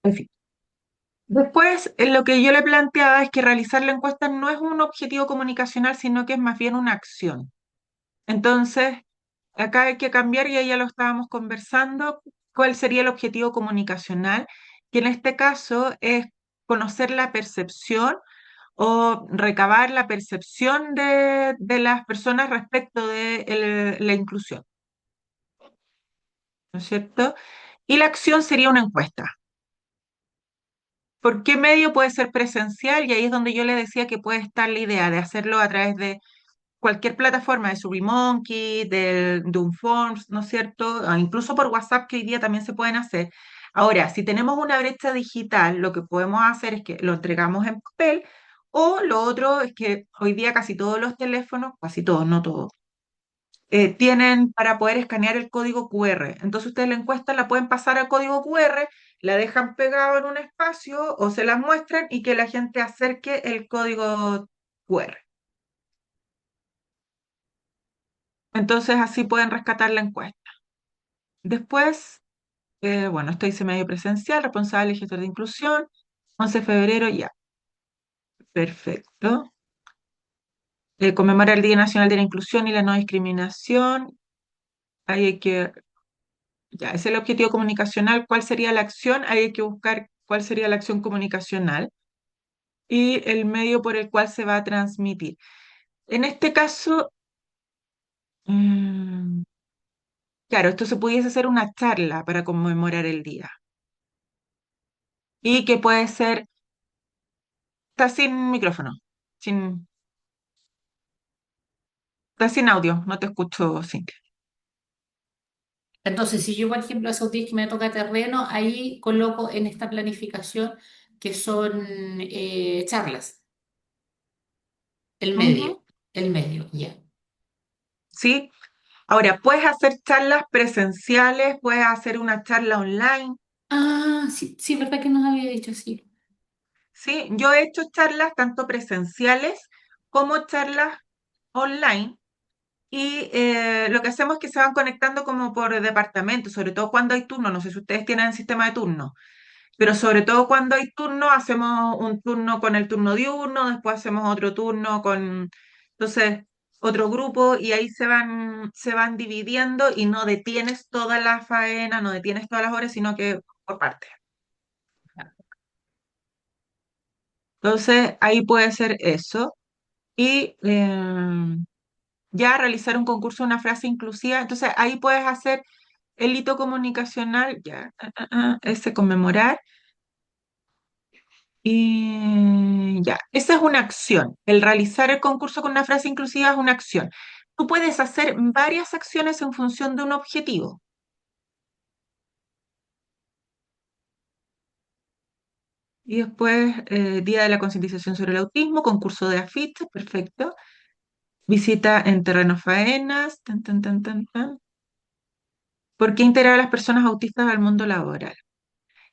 En fin. Después, lo que yo le planteaba es que realizar la encuesta no es un objetivo comunicacional, sino que es más bien una acción. Entonces, acá hay que cambiar, y ahí ya lo estábamos conversando, cuál sería el objetivo comunicacional, que en este caso es conocer la percepción o recabar la percepción de las personas respecto de la inclusión, ¿no es cierto? Y la acción sería una encuesta. ¿Por qué medio puede ser presencial? Y ahí es donde yo le decía que puede estar la idea de hacerlo a través de cualquier plataforma, de SurveyMonkey, de un Forms, ¿no es cierto? Incluso por WhatsApp, que hoy día también se pueden hacer. Ahora, si tenemos una brecha digital, lo que podemos hacer es que lo entregamos en papel, o lo otro es que hoy día casi todos los teléfonos, casi todos, no todos, tienen para poder escanear el código QR. Entonces ustedes la encuesta la pueden pasar al código QR, la dejan pegado en un espacio o se las muestran y que la gente acerque el código QR. Entonces así pueden rescatar la encuesta. Después, bueno, esto dice medio presencial, responsable y gestor de inclusión, 11 de febrero, ya, perfecto. Conmemora el Día Nacional de la Inclusión y la No Discriminación. Ahí hay que, ya, ese es el objetivo comunicacional. ¿Cuál sería la acción? Ahí hay que buscar cuál sería la acción comunicacional y el medio por el cual se va a transmitir. En este caso, mm, claro, esto se pudiese hacer una charla para conmemorar el día y que puede ser, está sin micrófono, sin, está sin audio, no te escucho, Cintia. Entonces, si yo, por ejemplo, esos días que me toca terreno, ahí coloco en esta planificación que son charlas, Ujú. el medio, ya. ¿Sí? Ahora, puedes hacer charlas presenciales, puedes hacer una charla online, Ah, sí, sí, verdad que nos había dicho, sí. ¿sí? Yo he hecho charlas tanto presenciales como charlas online. Y lo que hacemos es que se van conectando como por departamento, sobre todo cuando hay turno. No sé si ustedes tienen sistema de turno, pero sobre todo cuando hay turno, hacemos un turno con el turno diurno, después hacemos otro turno con, entonces, otro grupo, y ahí se van dividiendo y no detienes toda la faena, no detienes todas las horas, sino que por partes. Entonces, ahí puede ser eso. Y ya realizar un concurso, una frase inclusiva. Entonces, ahí puedes hacer el hito comunicacional, ya, ese conmemorar. Y ya, esa es una acción. El realizar el concurso con una frase inclusiva es una acción. Tú puedes hacer varias acciones en función de un objetivo. Y después, Día de la Concientización sobre el Autismo, concurso de afiches, perfecto. Visita en terrenos faenas, tan, tan, tan, tan, tan. ¿Por qué integrar a las personas autistas al mundo laboral?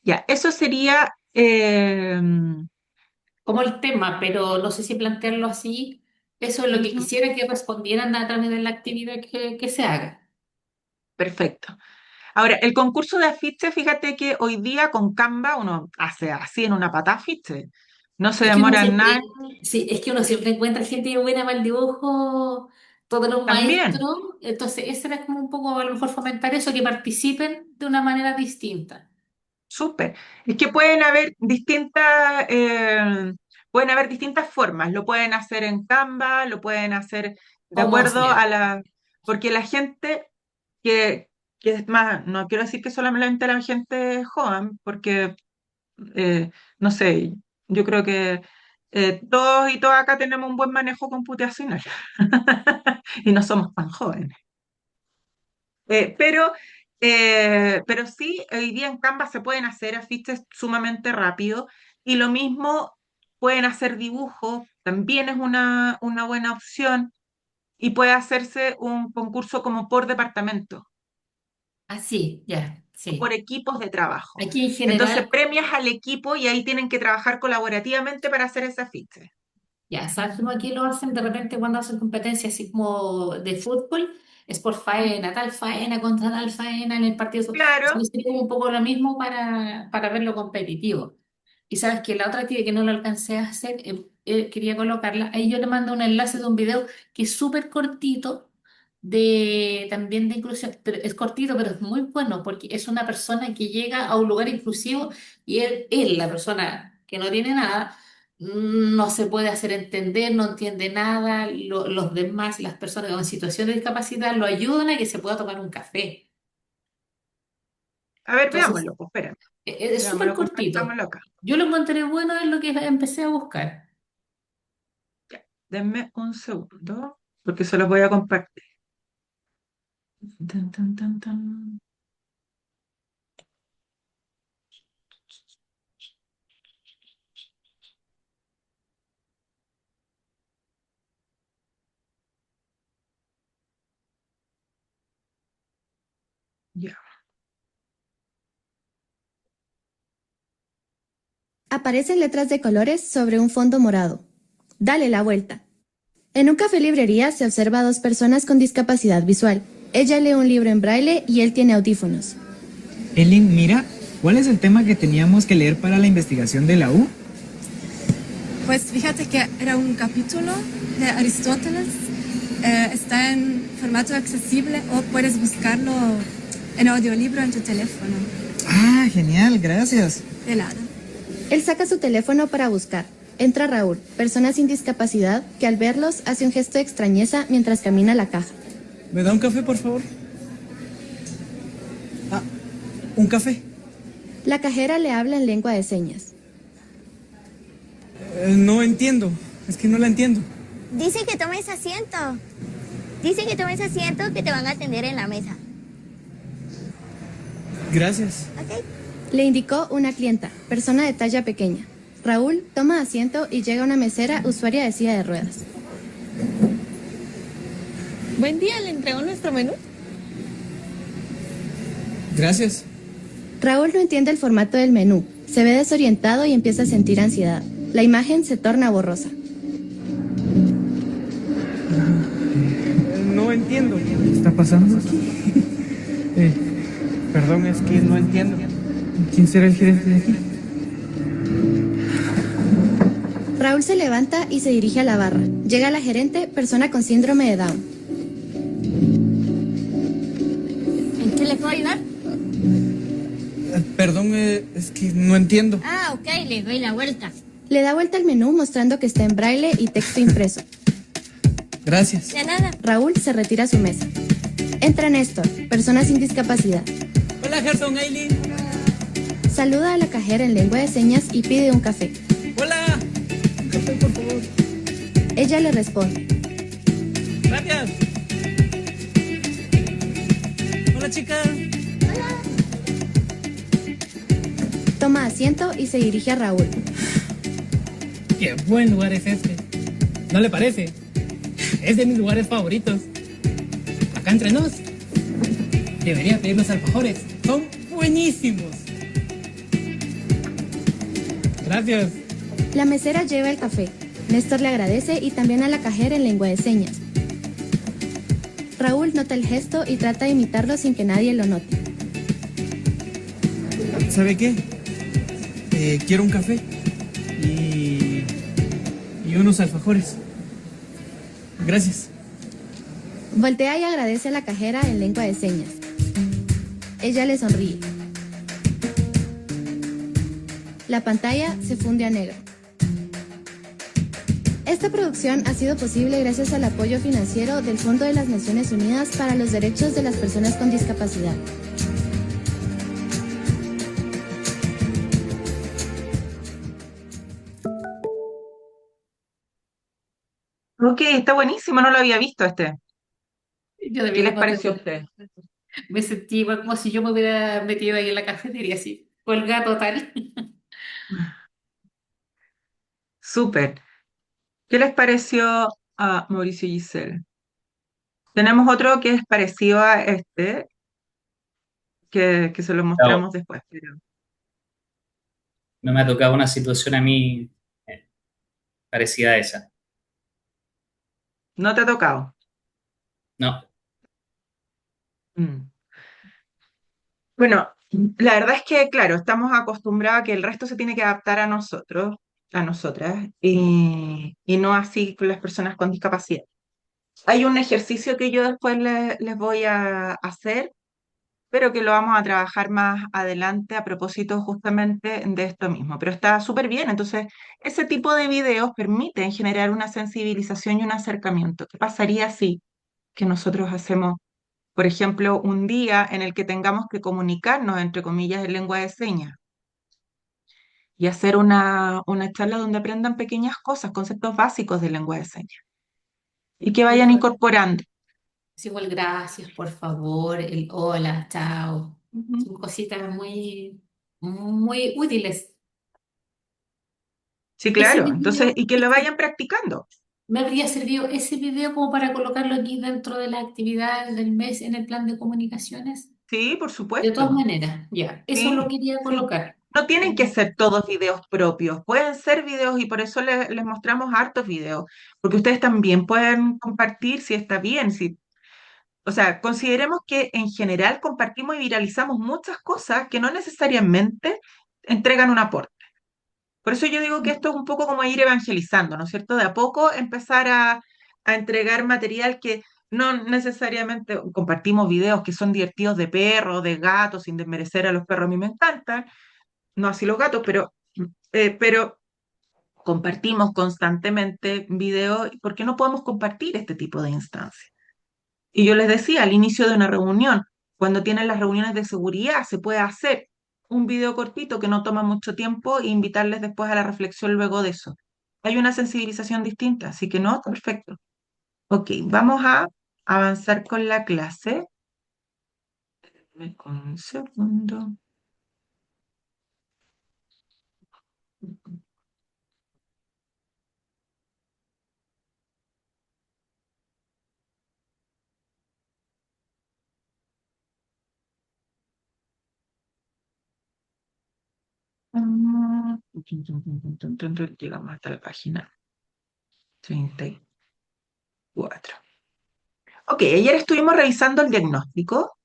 Ya, eso sería, Como el tema, pero no sé si plantearlo así. Eso es lo que ujú, quisiera que respondieran a través de la actividad que se haga. perfecto. Ahora, el concurso de afiches, fíjate que hoy día con Canva uno hace así en una pata afiche. No se Es que uno demora nada. siempre, sí, es que uno siempre encuentra gente buena para el dibujo, todos los También, maestros. Entonces, ese era como un poco a lo mejor fomentar eso, que participen de una manera distinta. súper. Es que pueden haber distintas formas. Lo pueden hacer en Canva, lo pueden hacer de ¿Cómo acuerdo sea? a porque la gente que es más, no quiero decir que solamente la gente joven, porque eh, no sé, yo creo que todos y todas acá tenemos un buen manejo computacional y no somos tan jóvenes. Pero sí, hoy día en Canva se pueden hacer afiches sumamente rápido, y lo mismo pueden hacer dibujos, también es una buena opción, y puede hacerse un concurso como por departamento Ah, sí, ya, o por sí. equipos de trabajo. Aquí en Entonces general, premias al equipo y ahí tienen que trabajar colaborativamente para hacer ese afiche. ya, ¿sabes cómo aquí lo hacen de repente cuando hacen competencias así como de fútbol? es por faena, tal faena contra tal faena en el partido. Claro. Sería como un poco lo mismo para verlo competitivo. Y sabes que la otra actividad que no lo alcancé a hacer, quería colocarla, ahí yo le mando un enlace de un video que es súper cortito, también de inclusión, pero es cortito, pero es muy bueno, porque es una persona que llega a un lugar inclusivo y él, la persona que no tiene nada, no se puede hacer entender, no entiende nada, los demás, las personas con situación de discapacidad, lo ayudan a que se pueda tomar un café. A ver, Entonces, veámoslo, pues espérame. es súper Veámoslo, cortito. compartámoslo acá. Yo lo encontré bueno, es lo que empecé a buscar. Ya, denme un segundo, porque se los voy a compartir. Tan, tan, tan, tan. Ya. Aparecen letras de colores sobre un fondo morado. Dale la vuelta. En un café librería se observa a dos personas con discapacidad visual. Ella lee un libro en braille y él tiene audífonos. Elin, mira, ¿cuál es el tema que teníamos que leer para la investigación de la U? Pues fíjate que era un capítulo de Aristóteles, está en formato accesible o puedes buscarlo en audiolibro en tu teléfono. Ah, genial, gracias. De nada. Él saca su teléfono para buscar. Entra Raúl, persona sin discapacidad, que al verlos hace un gesto de extrañeza mientras camina a la caja. ¿Me da un café, por favor? Ah, un café. La cajera le habla en lengua de señas. No entiendo, es que no la entiendo. Dice que tomes asiento. Dice que tomes asiento que te van a atender en la mesa. Gracias. ¿Ok? Le indicó una clienta, persona de talla pequeña. Raúl toma asiento y llega una mesera, usuaria de silla de ruedas. Buen día, ¿le entregó nuestro menú? Gracias. Raúl no entiende el formato del menú, se ve desorientado y empieza a sentir ansiedad. La imagen se torna borrosa. No entiendo. ¿Qué está pasando aquí? Perdón, es que no entiendo. ¿Quién será el gerente de aquí? Raúl se levanta y se dirige a la barra. Llega la gerente, persona con síndrome de Down. ¿En qué le puedo ayudar? Perdón, es que no entiendo. Ah, ok, le doy la vuelta. Le da vuelta al menú mostrando que está en braille y texto impreso. Gracias. De nada. Raúl se retira a su mesa. Entra Néstor, persona sin discapacidad. Hola, Gerson, Aileen. Saluda a la cajera en lengua de señas y pide un café. Hola. Un café, por favor. Ella le responde. Gracias. Hola, chica. Toma asiento y se dirige a Raúl. Qué buen lugar es este. ¿No le parece? Es de mis lugares favoritos. Acá entre nos. Debería pedir los alfajores. Son buenísimos. Gracias. La mesera lleva el café. Néstor le agradece y también a la cajera en lengua de señas. Raúl nota el gesto y trata de imitarlo sin que nadie lo note. ¿Sabe qué? Quiero un café y unos alfajores. Gracias. Voltea y agradece a la cajera en lengua de señas. Ella le sonríe. La pantalla se funde a negro. Esta producción ha sido posible gracias al apoyo financiero del Fondo de las Naciones Unidas para los Derechos de las Personas con Discapacidad. Ok, está buenísimo, no lo había visto este. Yo ¿Qué también lo les encontré pareció a súper. ustedes? Me sentí igual como si yo me hubiera metido ahí en la cafetería, así, colgada total. Súper. ¿Qué les pareció a Mauricio y Giselle? Tenemos otro que es parecido a este, que se lo Claro, mostramos después, pero no me ha tocado una situación a mí parecida a esa. no te ha tocado. No, Mm. Bueno, la verdad es que, claro, estamos acostumbrados a que el resto se tiene que adaptar a nosotros, a nosotras, y no así con las personas con discapacidad. Hay un ejercicio que yo después les voy a hacer, pero que lo vamos a trabajar más adelante a propósito justamente de esto mismo. Pero está súper bien. Entonces, ese tipo de videos permiten generar una sensibilización y un acercamiento. ¿Qué pasaría si que nosotros hacemos, por ejemplo, un día en el que tengamos que comunicarnos, entre comillas, en lengua de señas y hacer una charla donde aprendan pequeñas cosas, conceptos básicos de lengua de señas y que vayan Igual, incorporando? es igual gracias, por favor, el hola, chao. Ujú. Son cositas muy, muy útiles. Sí, Ese claro. Entonces, video, y que lo vayan practicando. me habría servido ese video como para colocarlo aquí dentro de las actividades del mes en el plan de comunicaciones. Sí, por De todas supuesto. maneras, ya, eso lo Sí, quería sí. colocar. No tienen que ser todos videos propios, pueden ser videos y por eso les mostramos hartos videos, porque ustedes también pueden compartir si está bien, si, o sea, consideremos que en general compartimos y viralizamos muchas cosas que no necesariamente entregan un aporte. Por eso yo digo que esto es un poco como ir evangelizando, ¿no es cierto? De a poco empezar a entregar material que no necesariamente compartimos videos que son divertidos de perros, de gatos, sin desmerecer a los perros, a mí me encantan, no así los gatos, pero compartimos constantemente videos porque no podemos compartir este tipo de instancias. Y yo les decía, al inicio de una reunión, cuando tienen las reuniones de seguridad, se puede hacer un video cortito que no toma mucho tiempo e invitarles después a la reflexión luego de eso. Hay una sensibilización distinta, así que no, está perfecto. Ok, vamos a avanzar con la clase. Dame un segundo. Llegamos hasta la página 34. Ok, ayer estuvimos revisando el diagnóstico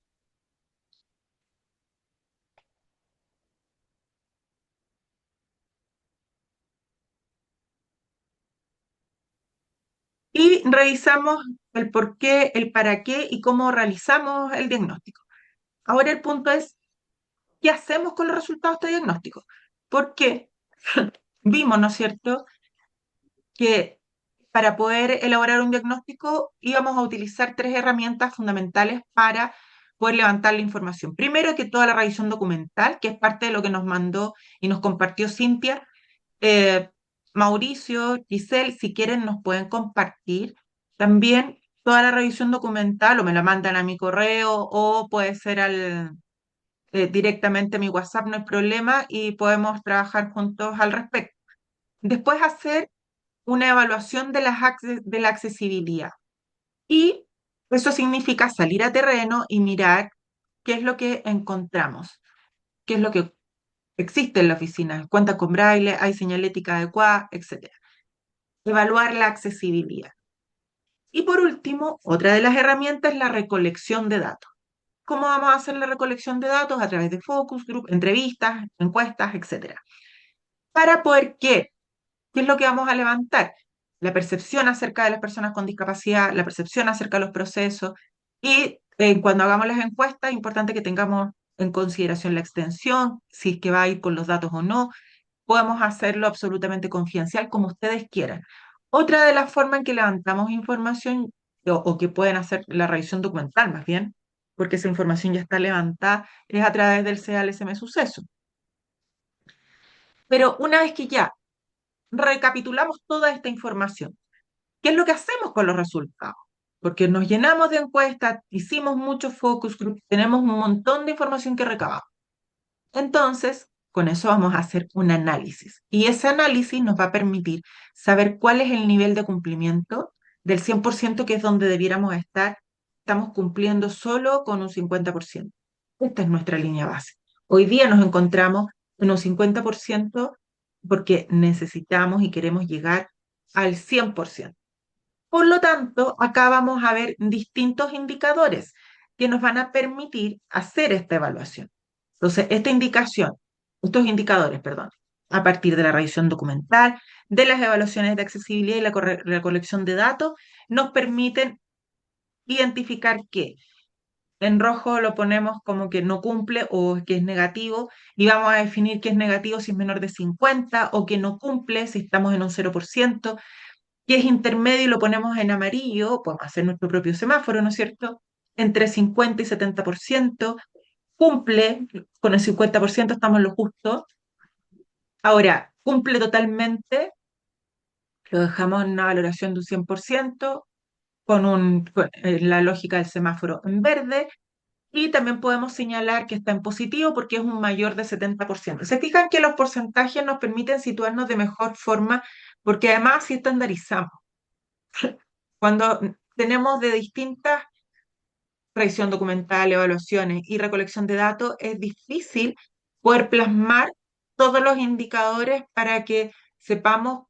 y revisamos el por qué, el para qué y cómo realizamos el diagnóstico. Ahora el punto es, ¿qué hacemos con los resultados de este diagnóstico? Porque vimos, ¿no es cierto?, que para poder elaborar un diagnóstico íbamos a utilizar tres herramientas fundamentales para poder levantar la información. Primero, que toda la revisión documental, que es parte de lo que nos mandó y nos compartió Cintia. Eh, Mauricio, Giselle, si quieren nos pueden compartir también toda la revisión documental o me la mandan a mi correo o puede ser directamente a mi WhatsApp, no hay problema y podemos trabajar juntos al respecto. Después hacer una evaluación de la accesibilidad. Y eso significa salir a terreno y mirar qué es lo que encontramos, qué es lo que existe en la oficina. Cuenta con braille, hay señalética adecuada, etcétera. Evaluar la accesibilidad. Y por último, otra de las herramientas es la recolección de datos. ¿Cómo vamos a hacer la recolección de datos? A través de focus group, entrevistas, encuestas, etcétera. Para poder ¿qué es lo que vamos a levantar? La percepción acerca de las personas con discapacidad, la percepción acerca de los procesos y cuando hagamos las encuestas es importante que tengamos en consideración la extensión, si es que va a ir con los datos o no. Podemos hacerlo absolutamente confidencial como ustedes quieran. Otra de las formas en que levantamos información o que pueden hacer la revisión documental más bien, porque esa información ya está levantada, es a través del CALSM suceso. Pero una vez que ya recapitulamos toda esta información, ¿qué es lo que hacemos con los resultados? Porque nos llenamos de encuestas, hicimos muchos focus groups, tenemos un montón de información que recabamos. Entonces, con eso vamos a hacer un análisis. Y ese análisis nos va a permitir saber cuál es el nivel de cumplimiento del 100%, que es donde debiéramos estar. Estamos cumpliendo solo con un 50%. Esta es nuestra línea base. Hoy día nos encontramos en un 50% porque necesitamos y queremos llegar al 100%. Por lo tanto, acá vamos a ver distintos indicadores. que nos van a permitir hacer esta evaluación. Entonces, esta indicación, estos indicadores, perdón, a partir de la revisión documental, de las evaluaciones de accesibilidad y la recolección de datos, nos permiten identificar que en rojo lo ponemos como que no cumple o que es negativo y vamos a definir que es negativo si es menor de 50 o que no cumple si estamos en un 0%, que es intermedio y lo ponemos en amarillo, podemos hacer nuestro propio semáforo, ¿no es cierto? Entre 50 y 70%, cumple, con el 50% estamos en lo justo. Ahora, cumple totalmente, lo dejamos en una valoración de un 100%, con la lógica del semáforo en verde, y también podemos señalar que está en positivo porque es un mayor de 70%. Se fijan que los porcentajes nos permiten situarnos de mejor forma porque además si estandarizamos. Cuando tenemos de distintas revisión documental, evaluaciones y recolección de datos, es difícil poder plasmar todos los indicadores para que sepamos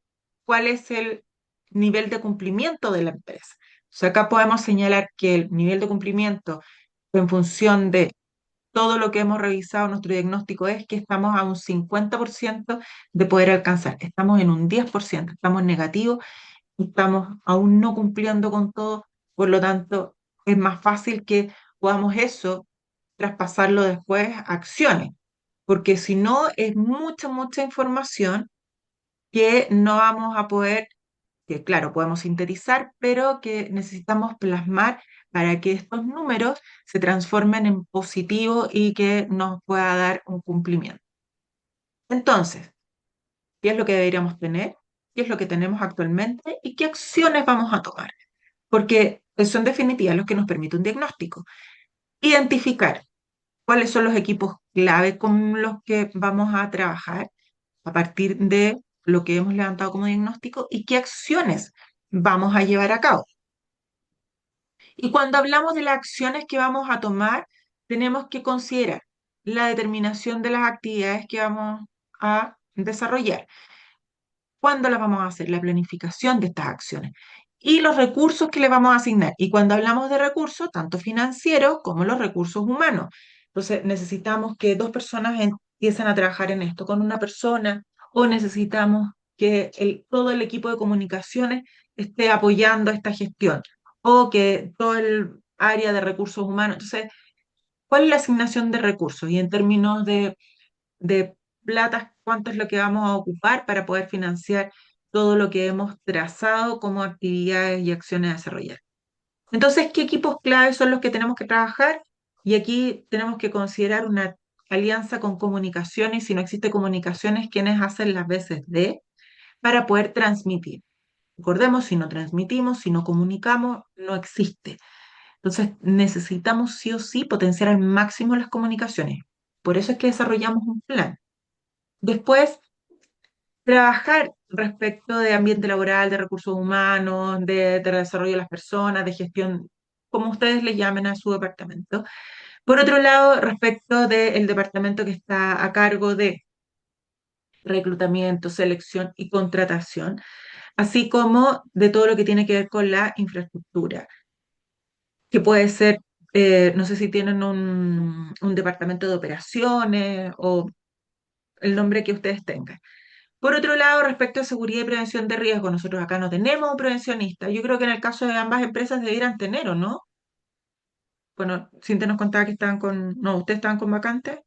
cuál es el nivel de cumplimiento de la empresa. O sea, acá podemos señalar que el nivel de cumplimiento en función de todo lo que hemos revisado, nuestro diagnóstico es que estamos a un 50% de poder alcanzar. Estamos en un 10%, estamos negativos, estamos aún no cumpliendo con todo, por lo tanto, es más fácil que podamos eso traspasarlo después a acciones, porque si no es mucha, mucha información que no vamos a poder, que claro, podemos sintetizar, pero que necesitamos plasmar para que estos números se transformen en positivo y que nos pueda dar un cumplimiento. Entonces, ¿qué es lo que deberíamos tener? ¿Qué es lo que tenemos actualmente? ¿Y qué acciones vamos a tomar? Porque eso en definitiva es lo que nos permite un diagnóstico. Identificar cuáles son los equipos clave con los que vamos a trabajar a partir de lo que hemos levantado como diagnóstico y qué acciones vamos a llevar a cabo. Y cuando hablamos de las acciones que vamos a tomar, tenemos que considerar la determinación de las actividades que vamos a desarrollar. ¿Cuándo las vamos a hacer? La planificación de estas acciones y los recursos que le vamos a asignar. Y cuando hablamos de recursos, tanto financieros como los recursos humanos. Entonces, necesitamos que dos personas empiecen a trabajar en esto con una persona o necesitamos que todo el equipo de comunicaciones esté apoyando esta gestión o que todo el área de recursos humanos. Entonces, ¿cuál es la asignación de recursos? Y en términos de plata, cuánto es lo que vamos a ocupar para poder financiar todo lo que hemos trazado como actividades y acciones a desarrollar. Entonces, ¿qué equipos claves son los que tenemos que trabajar? Y aquí tenemos que considerar una alianza con comunicaciones, si no existe comunicaciones, quienes hacen las veces de, para poder transmitir. Recordemos, si no transmitimos, si no comunicamos, no existe. Entonces, necesitamos sí o sí potenciar al máximo las comunicaciones. Por eso es que desarrollamos un plan. Después, trabajar respecto de ambiente laboral, de recursos humanos, de desarrollo de las personas, de gestión, como ustedes le llamen a su departamento. Por otro lado, respecto del departamento que está a cargo de reclutamiento, selección y contratación, así como de todo lo que tiene que ver con la infraestructura, que puede ser, no sé si tienen un departamento de operaciones o el nombre que ustedes tengan. Por otro lado, respecto a seguridad y prevención de riesgo, nosotros acá no tenemos un prevencionista. Yo creo que en el caso de ambas empresas debieran tener, ¿o no? Bueno, Cintia nos contaba que estaban con, no, ustedes estaban con vacantes.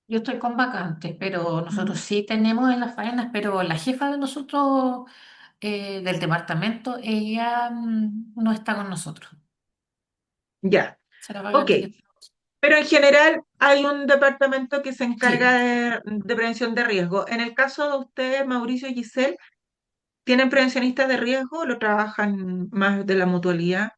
Yo estoy con vacantes, pero nosotros Mm. sí tenemos en las faenas, pero la jefa de nosotros, del departamento, ella no está con nosotros. Ya, Será ok. vacante que... Pero en general hay un departamento que se encarga Sí, de prevención de riesgo. En el caso de ustedes, Mauricio y Giselle, ¿tienen prevencionistas de riesgo o lo trabajan más de la mutualidad?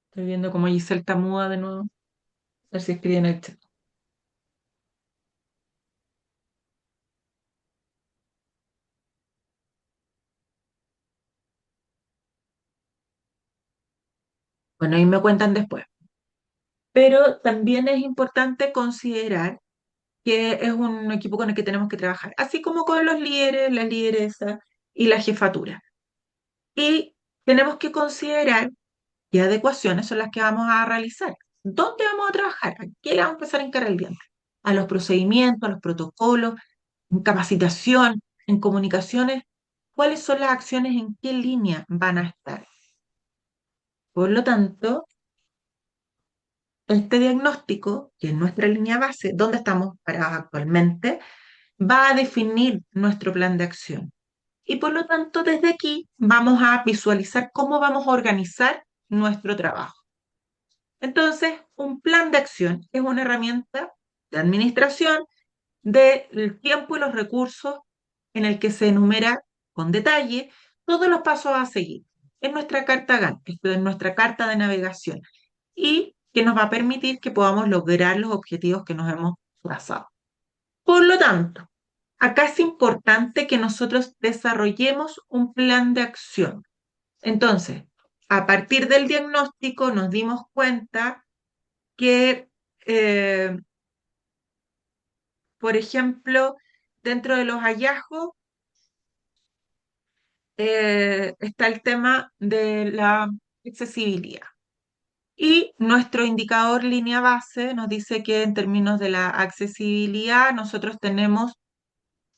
Estoy viendo como Giselle está muda de nuevo. A ver si escribe en el chat. Bueno, ahí me cuentan después. pero también es importante considerar que es un equipo con el que tenemos que trabajar, así como con los líderes, la lideresa y la jefatura. Y tenemos que considerar qué adecuaciones son las que vamos a realizar. ¿Dónde vamos a trabajar? ¿A qué le vamos a empezar a encarar el diente? A los procedimientos, a los protocolos, en capacitación, en comunicaciones. ¿Cuáles son las acciones? ¿En qué línea van a estar? Por lo tanto, este diagnóstico, que es nuestra línea base, donde estamos parados actualmente, va a definir nuestro plan de acción. Y por lo tanto, desde aquí vamos a visualizar cómo vamos a organizar nuestro trabajo. Entonces, un plan de acción es una herramienta de administración del tiempo y los recursos en el que se enumera con detalle todos los pasos a seguir. Es nuestra carta Gantt, esto es nuestra carta de navegación y que nos va a permitir que podamos lograr los objetivos que nos hemos trazado. Por lo tanto, acá es importante que nosotros desarrollemos un plan de acción. Entonces, a partir del diagnóstico nos dimos cuenta que, por ejemplo, dentro de los hallazgos está el tema de la accesibilidad. Y nuestro indicador línea base nos dice que en términos de la accesibilidad nosotros tenemos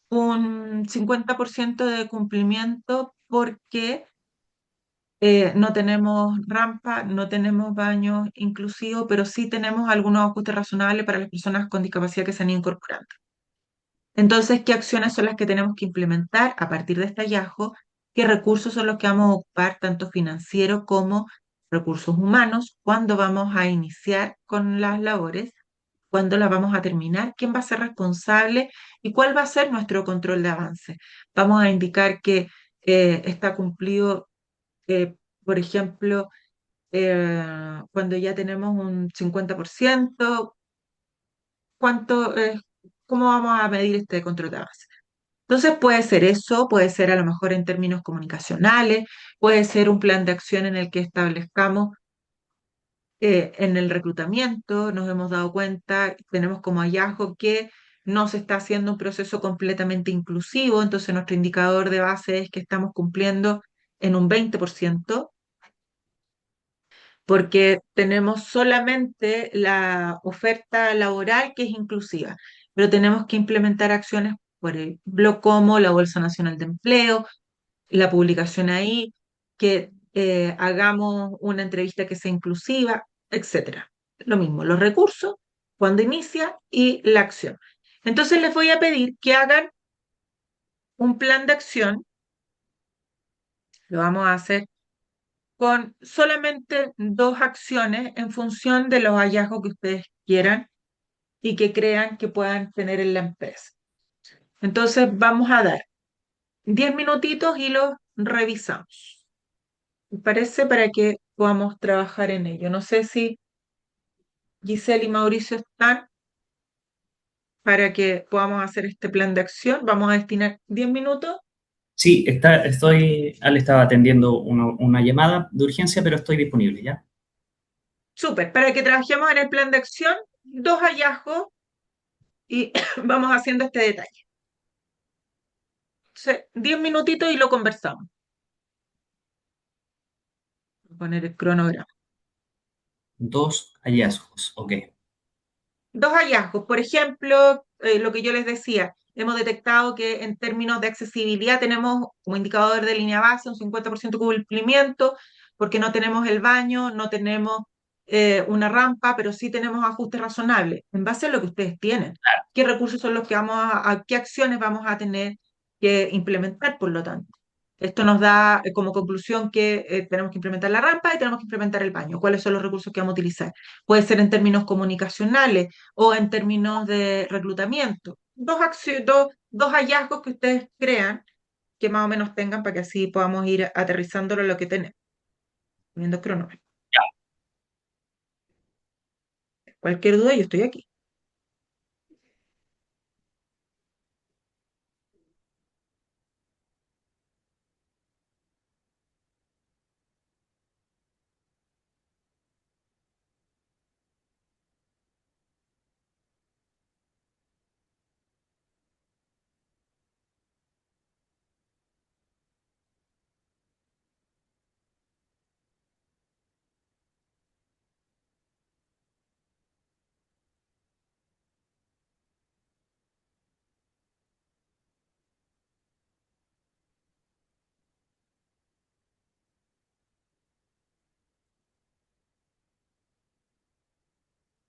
un 50% de cumplimiento porque no tenemos rampa, no tenemos baños inclusivos, pero sí tenemos algunos ajustes razonables para las personas con discapacidad que se han ido incorporando. Entonces, ¿qué acciones son las que tenemos que implementar a partir de este hallazgo? ¿Qué recursos son los que vamos a ocupar, tanto financieros como recursos humanos? ¿Cuándo vamos a iniciar con las labores? ¿Cuándo las vamos a terminar? ¿Quién va a ser responsable? ¿Y cuál va a ser nuestro control de avance? Vamos a indicar que está cumplido, por ejemplo, cuando ya tenemos un 50%, ¿cuánto, cómo vamos a medir este control de avance? Entonces puede ser eso, puede ser a lo mejor en términos comunicacionales, puede ser un plan de acción en el que establezcamos en el reclutamiento, nos hemos dado cuenta, tenemos como hallazgo que no se está haciendo un proceso completamente inclusivo, entonces nuestro indicador de base es que estamos cumpliendo en un 20%, porque tenemos solamente la oferta laboral que es inclusiva, pero tenemos que implementar acciones, por ejemplo, como la Bolsa Nacional de Empleo, la publicación ahí, que hagamos una entrevista que sea inclusiva, etcétera. Lo mismo, los recursos, cuando inicia y la acción. Entonces les voy a pedir que hagan un plan de acción, lo vamos a hacer con solamente dos acciones en función de los hallazgos que ustedes quieran y que crean que puedan tener en la empresa. Entonces vamos a dar 10 minutitos y los revisamos. ¿Me parece? Para que podamos trabajar en ello. No sé si Giselle y Mauricio están para que podamos hacer este plan de acción. Vamos a destinar 10 minutos. Sí, Ale estaba atendiendo una llamada de urgencia, pero estoy disponible, ¿ya? Súper, para que trabajemos en el plan de acción, dos hallazgos y vamos haciendo este detalle. Entonces, 10 minutitos y lo conversamos. Voy a poner el cronograma. Dos hallazgos, ok. Dos hallazgos, por ejemplo, lo que yo les decía, hemos detectado que en términos de accesibilidad tenemos como indicador de línea base un 50% de cumplimiento, porque no tenemos el baño, no tenemos una rampa, pero sí tenemos ajustes razonables, en base a lo que ustedes tienen. ¿Qué recursos son los que qué acciones vamos a tener que implementar, por lo tanto? Esto nos da como conclusión que tenemos que implementar la rampa y tenemos que implementar el baño. ¿Cuáles son los recursos que vamos a utilizar? Puede ser en términos comunicacionales o en términos de reclutamiento. Dos hallazgos que ustedes crean que más o menos tengan para que así podamos ir aterrizándolo en lo que tenemos, poniendo cronómetro. Cualquier duda, yo estoy aquí.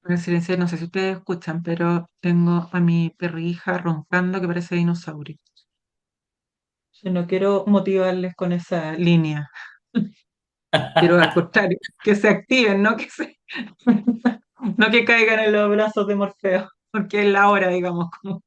Voy a silenciar, no sé si ustedes escuchan, pero tengo a mi perrija roncando que parece dinosaurio. Yo no quiero motivarles con esa línea. Quiero al contrario, que se activen, no que no que caigan en los brazos de Morfeo, porque es la hora, digamos, como.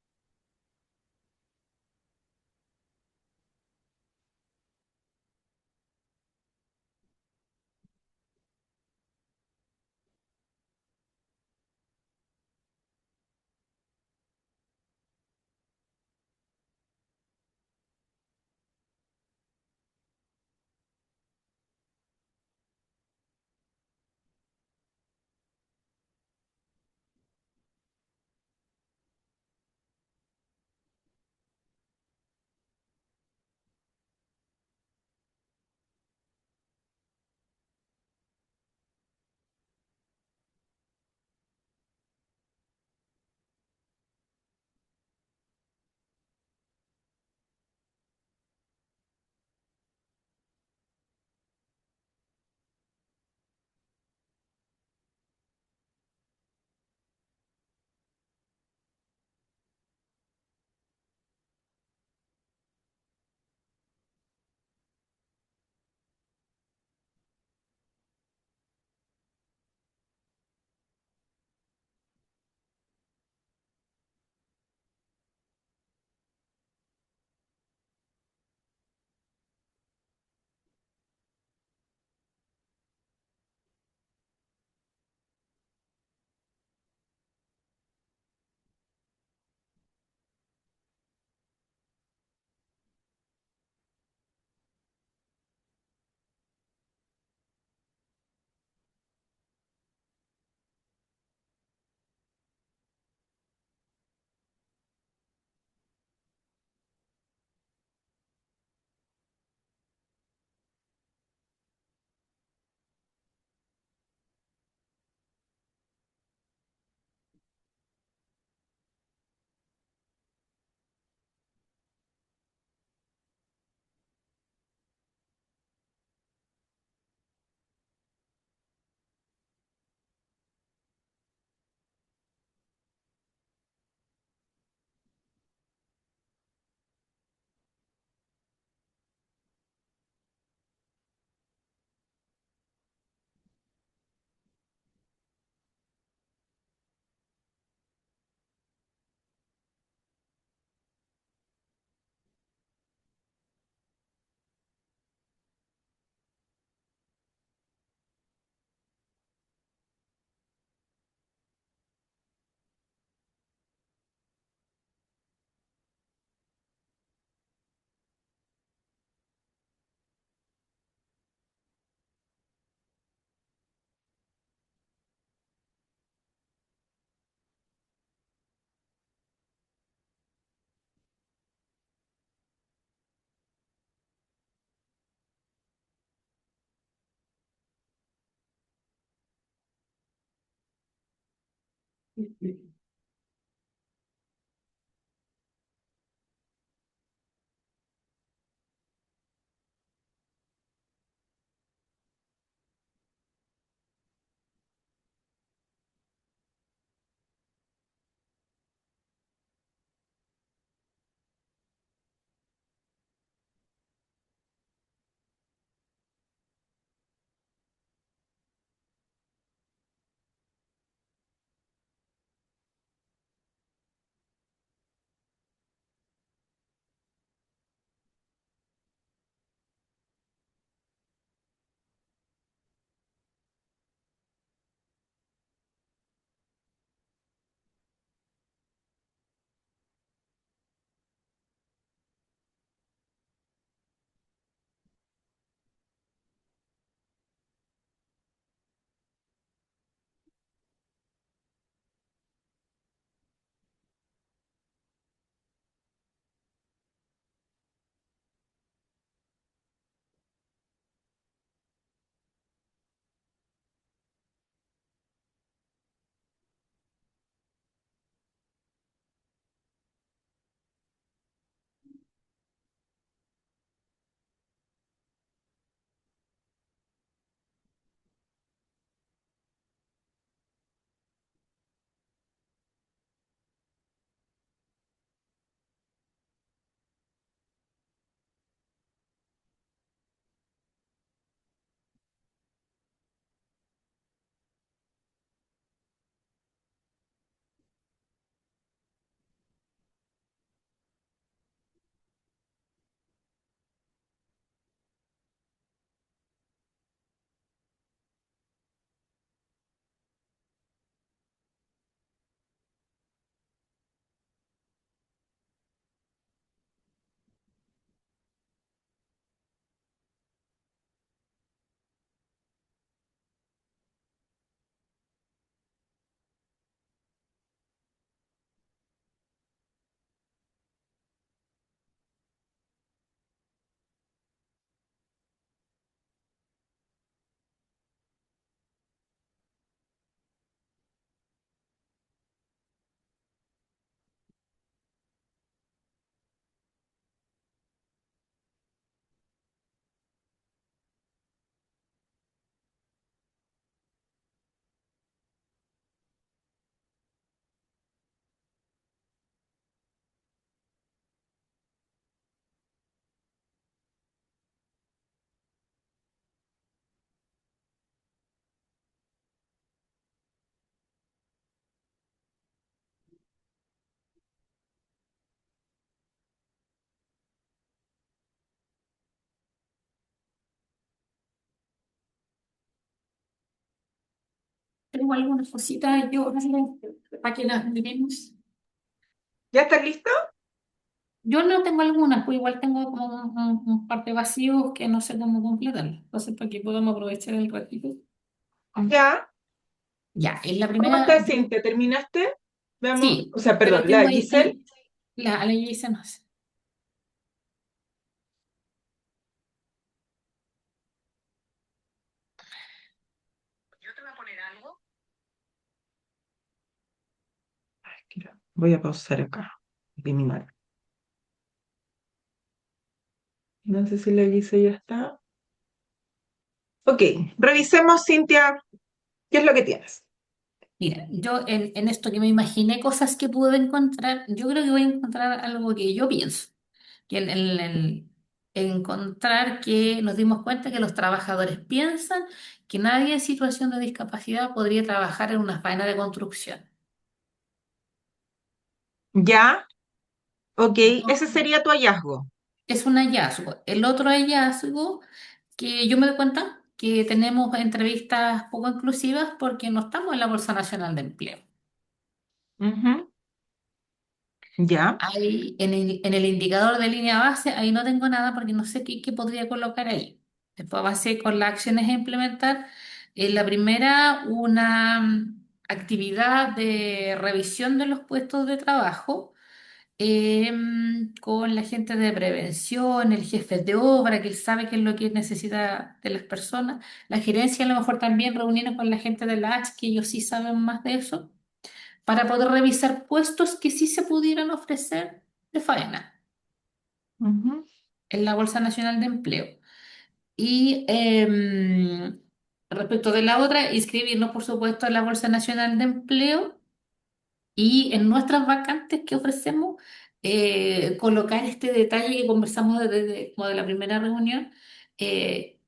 tengo algunas cositas yo para que las miremos. ¿Ya estás listo? Yo no tengo algunas, pues igual tengo como un par de vacíos que no sé cómo completarlos. Entonces, para que podamos aprovechar el ratito. Ya. Ya, en la ¿Cómo primera, estás, Cintia? ¿Terminaste? Veamos, sí, o sea, pero perdón, tengo la ahí, Giselle. la ley dice no sé. Voy a pausar acá. Eliminar. No sé si la Giselle ya está. Ok, revisemos, Cintia, qué es lo que tienes. Mira, yo en esto que me imaginé cosas que pude encontrar, yo creo que voy a encontrar algo que yo pienso. Que encontrar que nos dimos cuenta que los trabajadores piensan que nadie en situación de discapacidad podría trabajar en una faena de construcción. Ya, ok, ese Entonces, sería tu hallazgo. es un hallazgo. El otro hallazgo que yo me doy cuenta que tenemos entrevistas poco inclusivas porque no estamos en la Bolsa Nacional de Empleo. Ujú. Ya. Ahí, en el indicador de línea base, ahí no tengo nada porque no sé qué podría colocar ahí. Después avancé con las acciones a implementar. En la primera, una actividad de revisión de los puestos de trabajo con la gente de prevención, el jefe de obra, que él sabe qué es lo que necesita de las personas. La gerencia a lo mejor también reuniones con la gente de la H, que ellos sí saben más de eso para poder revisar puestos que sí se pudieran ofrecer de faena Ujú. en la Bolsa Nacional de Empleo. Y respecto de la otra, inscribirnos, por supuesto, en la Bolsa Nacional de Empleo y en nuestras vacantes que ofrecemos, colocar este detalle que conversamos desde como de la primera reunión, eh,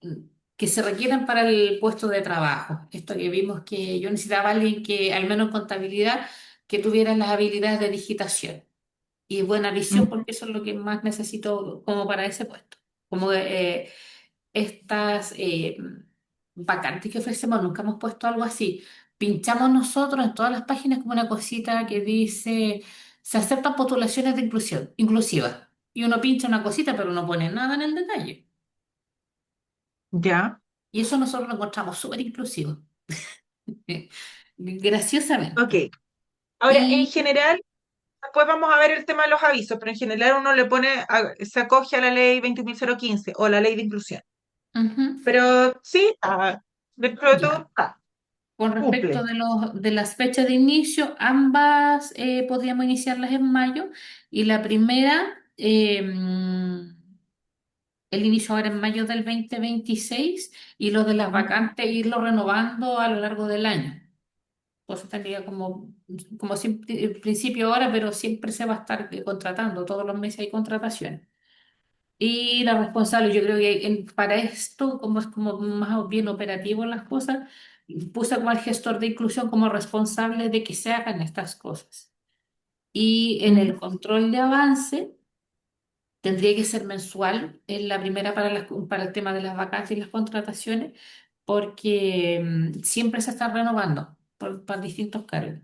que se requieran para el puesto de trabajo. Esto que vimos que yo necesitaba alguien que, al menos en contabilidad, que tuviera las habilidades de digitación y buena visión, Ujú. porque eso es lo que más necesito como para ese puesto. Como estas vacantes que ofrecemos, nunca hemos puesto algo así. Pinchamos nosotros en todas las páginas como una cosita que dice, se aceptan postulaciones de inclusión, inclusivas. Y uno pincha una cosita, pero no pone nada en el detalle. Ya. Y eso nosotros lo encontramos súper inclusivo, Ok. graciosamente. Ahora, en Y general, después vamos a ver el tema de los avisos, pero en general uno le pone, se acoge a la ley 21.015 o la ley de inclusión. ujú, Pero sí, dentro de ya. todo, Con respecto cumple. de las fechas de inicio, ambas podríamos iniciarlas en mayo y la primera, el inicio ahora en mayo del 2026 y lo de las Ujú. vacantes irlo renovando a lo largo del año. Pues tendría como siempre, el principio ahora, pero siempre se va a estar contratando, todos los meses hay contrataciones. Y la responsable, yo creo que para esto, como es como más bien operativo las cosas, puse como al gestor de inclusión como responsable de que se hagan estas cosas. Y en Ujú. el control de avance tendría que ser mensual, en la primera para el tema de las vacancies y las contrataciones, porque siempre se está renovando para distintos cargos.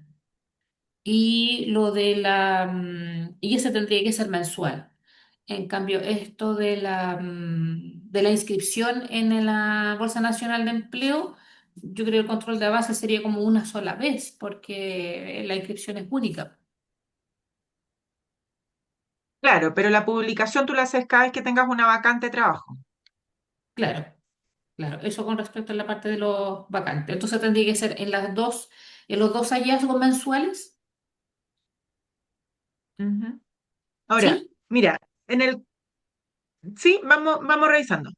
Y lo de y ese tendría que ser mensual. En cambio, esto de la inscripción en la Bolsa Nacional de Empleo, yo creo que el control de base sería como una sola vez, porque la inscripción es única. Claro, pero la publicación tú la haces cada vez que tengas una vacante de trabajo. Claro, claro. Eso con respecto a la parte de los vacantes. Entonces tendría que ser en los dos hallazgos mensuales, Ujú. Ahora, ¿sí? mira, sí, vamos revisando.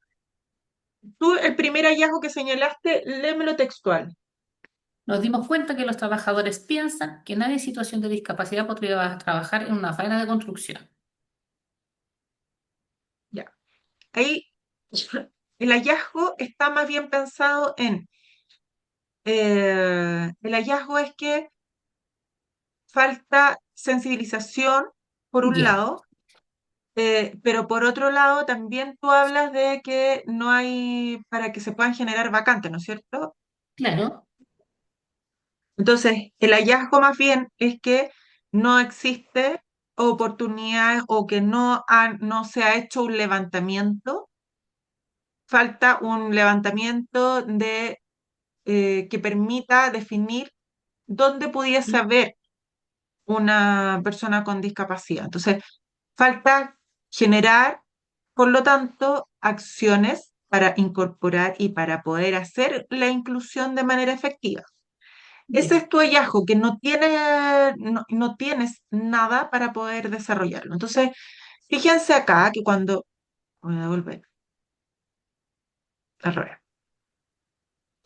Tú, el primer hallazgo que señalaste, léemelo textual. Nos dimos cuenta que los trabajadores piensan que nadie en situación de discapacidad podría trabajar en una faena de construcción. Ya. Ahí el hallazgo está más bien pensado el hallazgo es que falta sensibilización, por un Ya, lado, pero por otro lado también tú hablas de que no hay, para que se puedan generar vacantes, ¿no es cierto? claro. Entonces, el hallazgo más bien es que no existe oportunidades o que no se ha hecho un levantamiento, falta un levantamiento que permita definir dónde pudiese haber una persona con discapacidad. Entonces, falta generar, por lo tanto, acciones para incorporar y para poder hacer la inclusión de manera efectiva. Ese Ya. es tu hallazgo, que no tienes nada para poder desarrollarlo. Entonces, fíjense acá que cuando, voy a volver al revés.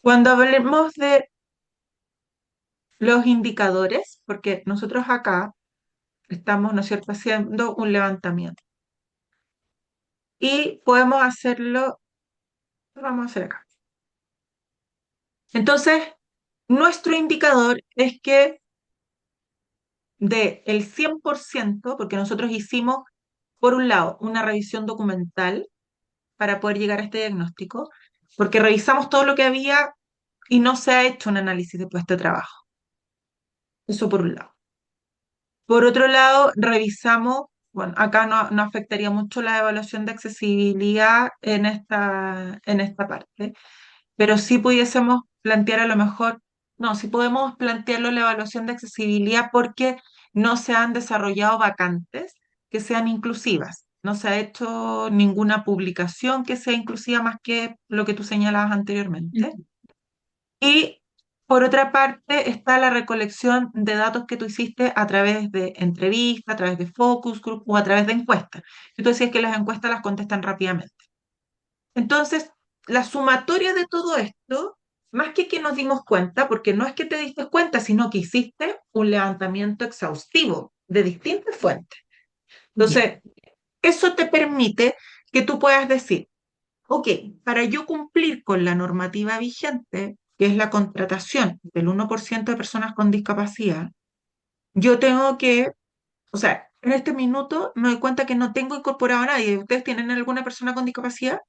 Cuando hablemos de los indicadores, porque nosotros acá estamos, ¿no es cierto?, haciendo un levantamiento. Y podemos hacerlo, vamos a hacer acá. Entonces, nuestro indicador es que de el 100%, porque nosotros hicimos, por un lado, una revisión documental para poder llegar a este diagnóstico, porque revisamos todo lo que había y no se ha hecho un análisis de puesto de trabajo. Eso por un lado. Por otro lado, revisamos, bueno, acá no afectaría mucho la evaluación de accesibilidad en esta parte, pero sí pudiésemos plantear a lo mejor, no, sí podemos plantearlo la evaluación de accesibilidad porque no se han desarrollado vacantes que sean inclusivas. No se ha hecho ninguna publicación que sea inclusiva más que lo que tú señalabas anteriormente. Y por otra parte está la recolección de datos que tú hiciste a través de entrevistas, a través de focus group o a través de encuestas. Y tú decías que las encuestas las contestan rápidamente. Entonces, la sumatoria de todo esto, más que nos dimos cuenta, porque no es que te diste cuenta, sino que hiciste un levantamiento exhaustivo de distintas fuentes. Ya. Entonces, eso te permite que tú puedas decir, ok, para yo cumplir con la normativa vigente, que es la contratación del 1% de personas con discapacidad, yo tengo que, o sea, en este minuto me doy cuenta que no tengo incorporado a nadie. ¿Ustedes tienen alguna persona con discapacidad?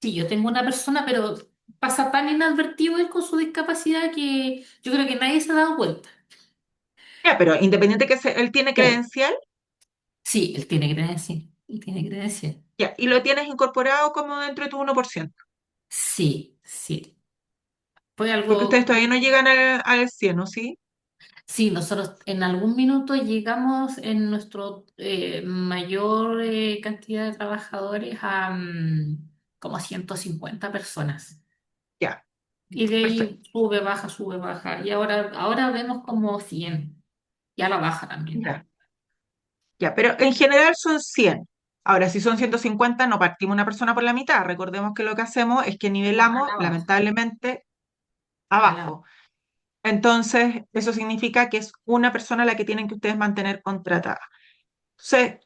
Sí, yo tengo una persona, pero pasa tan inadvertido él con su discapacidad que yo creo que nadie se ha dado cuenta. Ya, pero independiente que él tiene Sí, credencial, sí, él tiene credencia. Él tiene credencia. ya, y lo tienes incorporado como dentro de tu 1%, Sí, sí. Fue porque algo. ustedes todavía no llegan al 100, ¿no? ¿Sí? Sí, nosotros en algún minuto llegamos en nuestro mayor cantidad de trabajadores a como 150 personas. Ya, Y de perfecto. ahí sube, baja, sube, baja. Y ahora vemos como 100. Y a la baja también. Ya, ya, pero en general son 100. Ahora, si son 150, no partimos una persona por la mitad. Recordemos que lo que hacemos es que No, a nivelamos, la baja. lamentablemente, A la abajo. baja. Entonces, eso significa que es una persona la que tienen que ustedes mantener contratada. Entonces,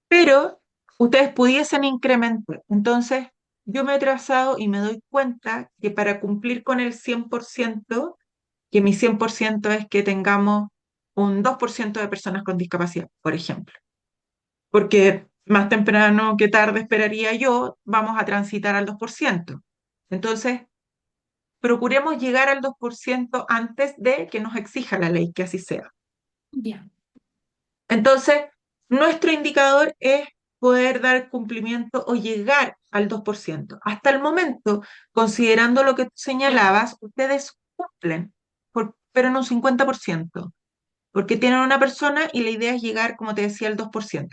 pero ustedes pudiesen incrementar. Entonces, yo me he trazado y me doy cuenta que para cumplir con el 100%, que mi 100% es que tengamos un 2% de personas con discapacidad, por ejemplo, porque más temprano que tarde esperaría yo, vamos a transitar al 2%. Entonces, procuremos llegar al 2% antes de que nos exija la ley que así sea. Ya. Entonces, nuestro indicador es poder dar cumplimiento o llegar al 2%. Hasta el momento, considerando lo que tú señalabas, ustedes cumplen, pero en un 50%, porque tienen una persona y la idea es llegar, como te decía, al 2%.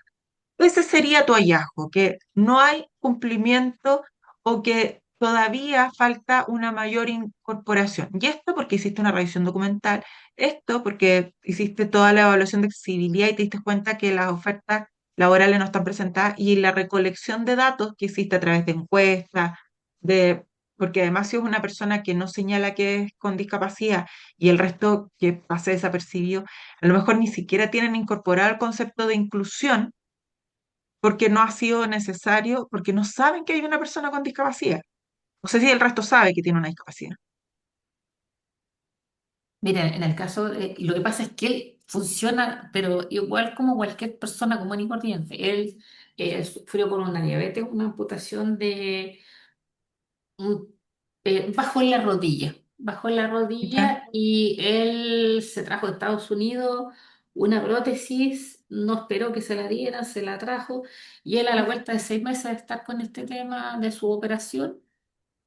Ese sería tu hallazgo, que no hay cumplimiento o que todavía falta una mayor incorporación. Y esto porque hiciste una revisión documental, esto porque hiciste toda la evaluación de accesibilidad y te diste cuenta que las ofertas laborales no están presentadas y la recolección de datos que hiciste a través de encuestas, porque además si es una persona que no señala que es con discapacidad y el resto que pase desapercibido, a lo mejor ni siquiera tienen incorporado el concepto de inclusión porque no ha sido necesario, porque no saben que hay una persona con discapacidad. No sé si el resto sabe que tiene una discapacidad. Mira, en el caso, lo que pasa es que él funciona, pero igual como cualquier persona común y corriente. Él sufrió por una diabetes, una amputación de bajo en la rodilla. bajó la ¿Ya? rodilla y él se trajo de Estados Unidos una prótesis, no esperó que se la dieran, se la trajo y él a la vuelta de 6 meses de estar con este tema de su operación,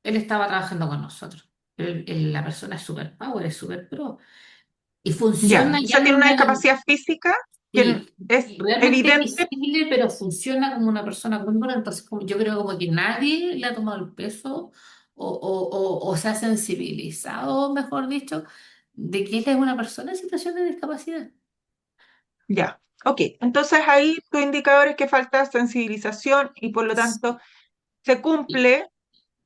él estaba trabajando con nosotros. La persona es super power, es super pro y Ya. funciona, O ya sea, no tiene una es, discapacidad física que sí, es realmente evidente. visible, pero funciona como una persona común. Entonces, yo creo como que nadie le ha tomado el peso o se ha sensibilizado, mejor dicho, de que él es una persona en situación de discapacidad. Ya. Ok. Entonces ahí tu indicador es que falta sensibilización y por lo tanto se cumple,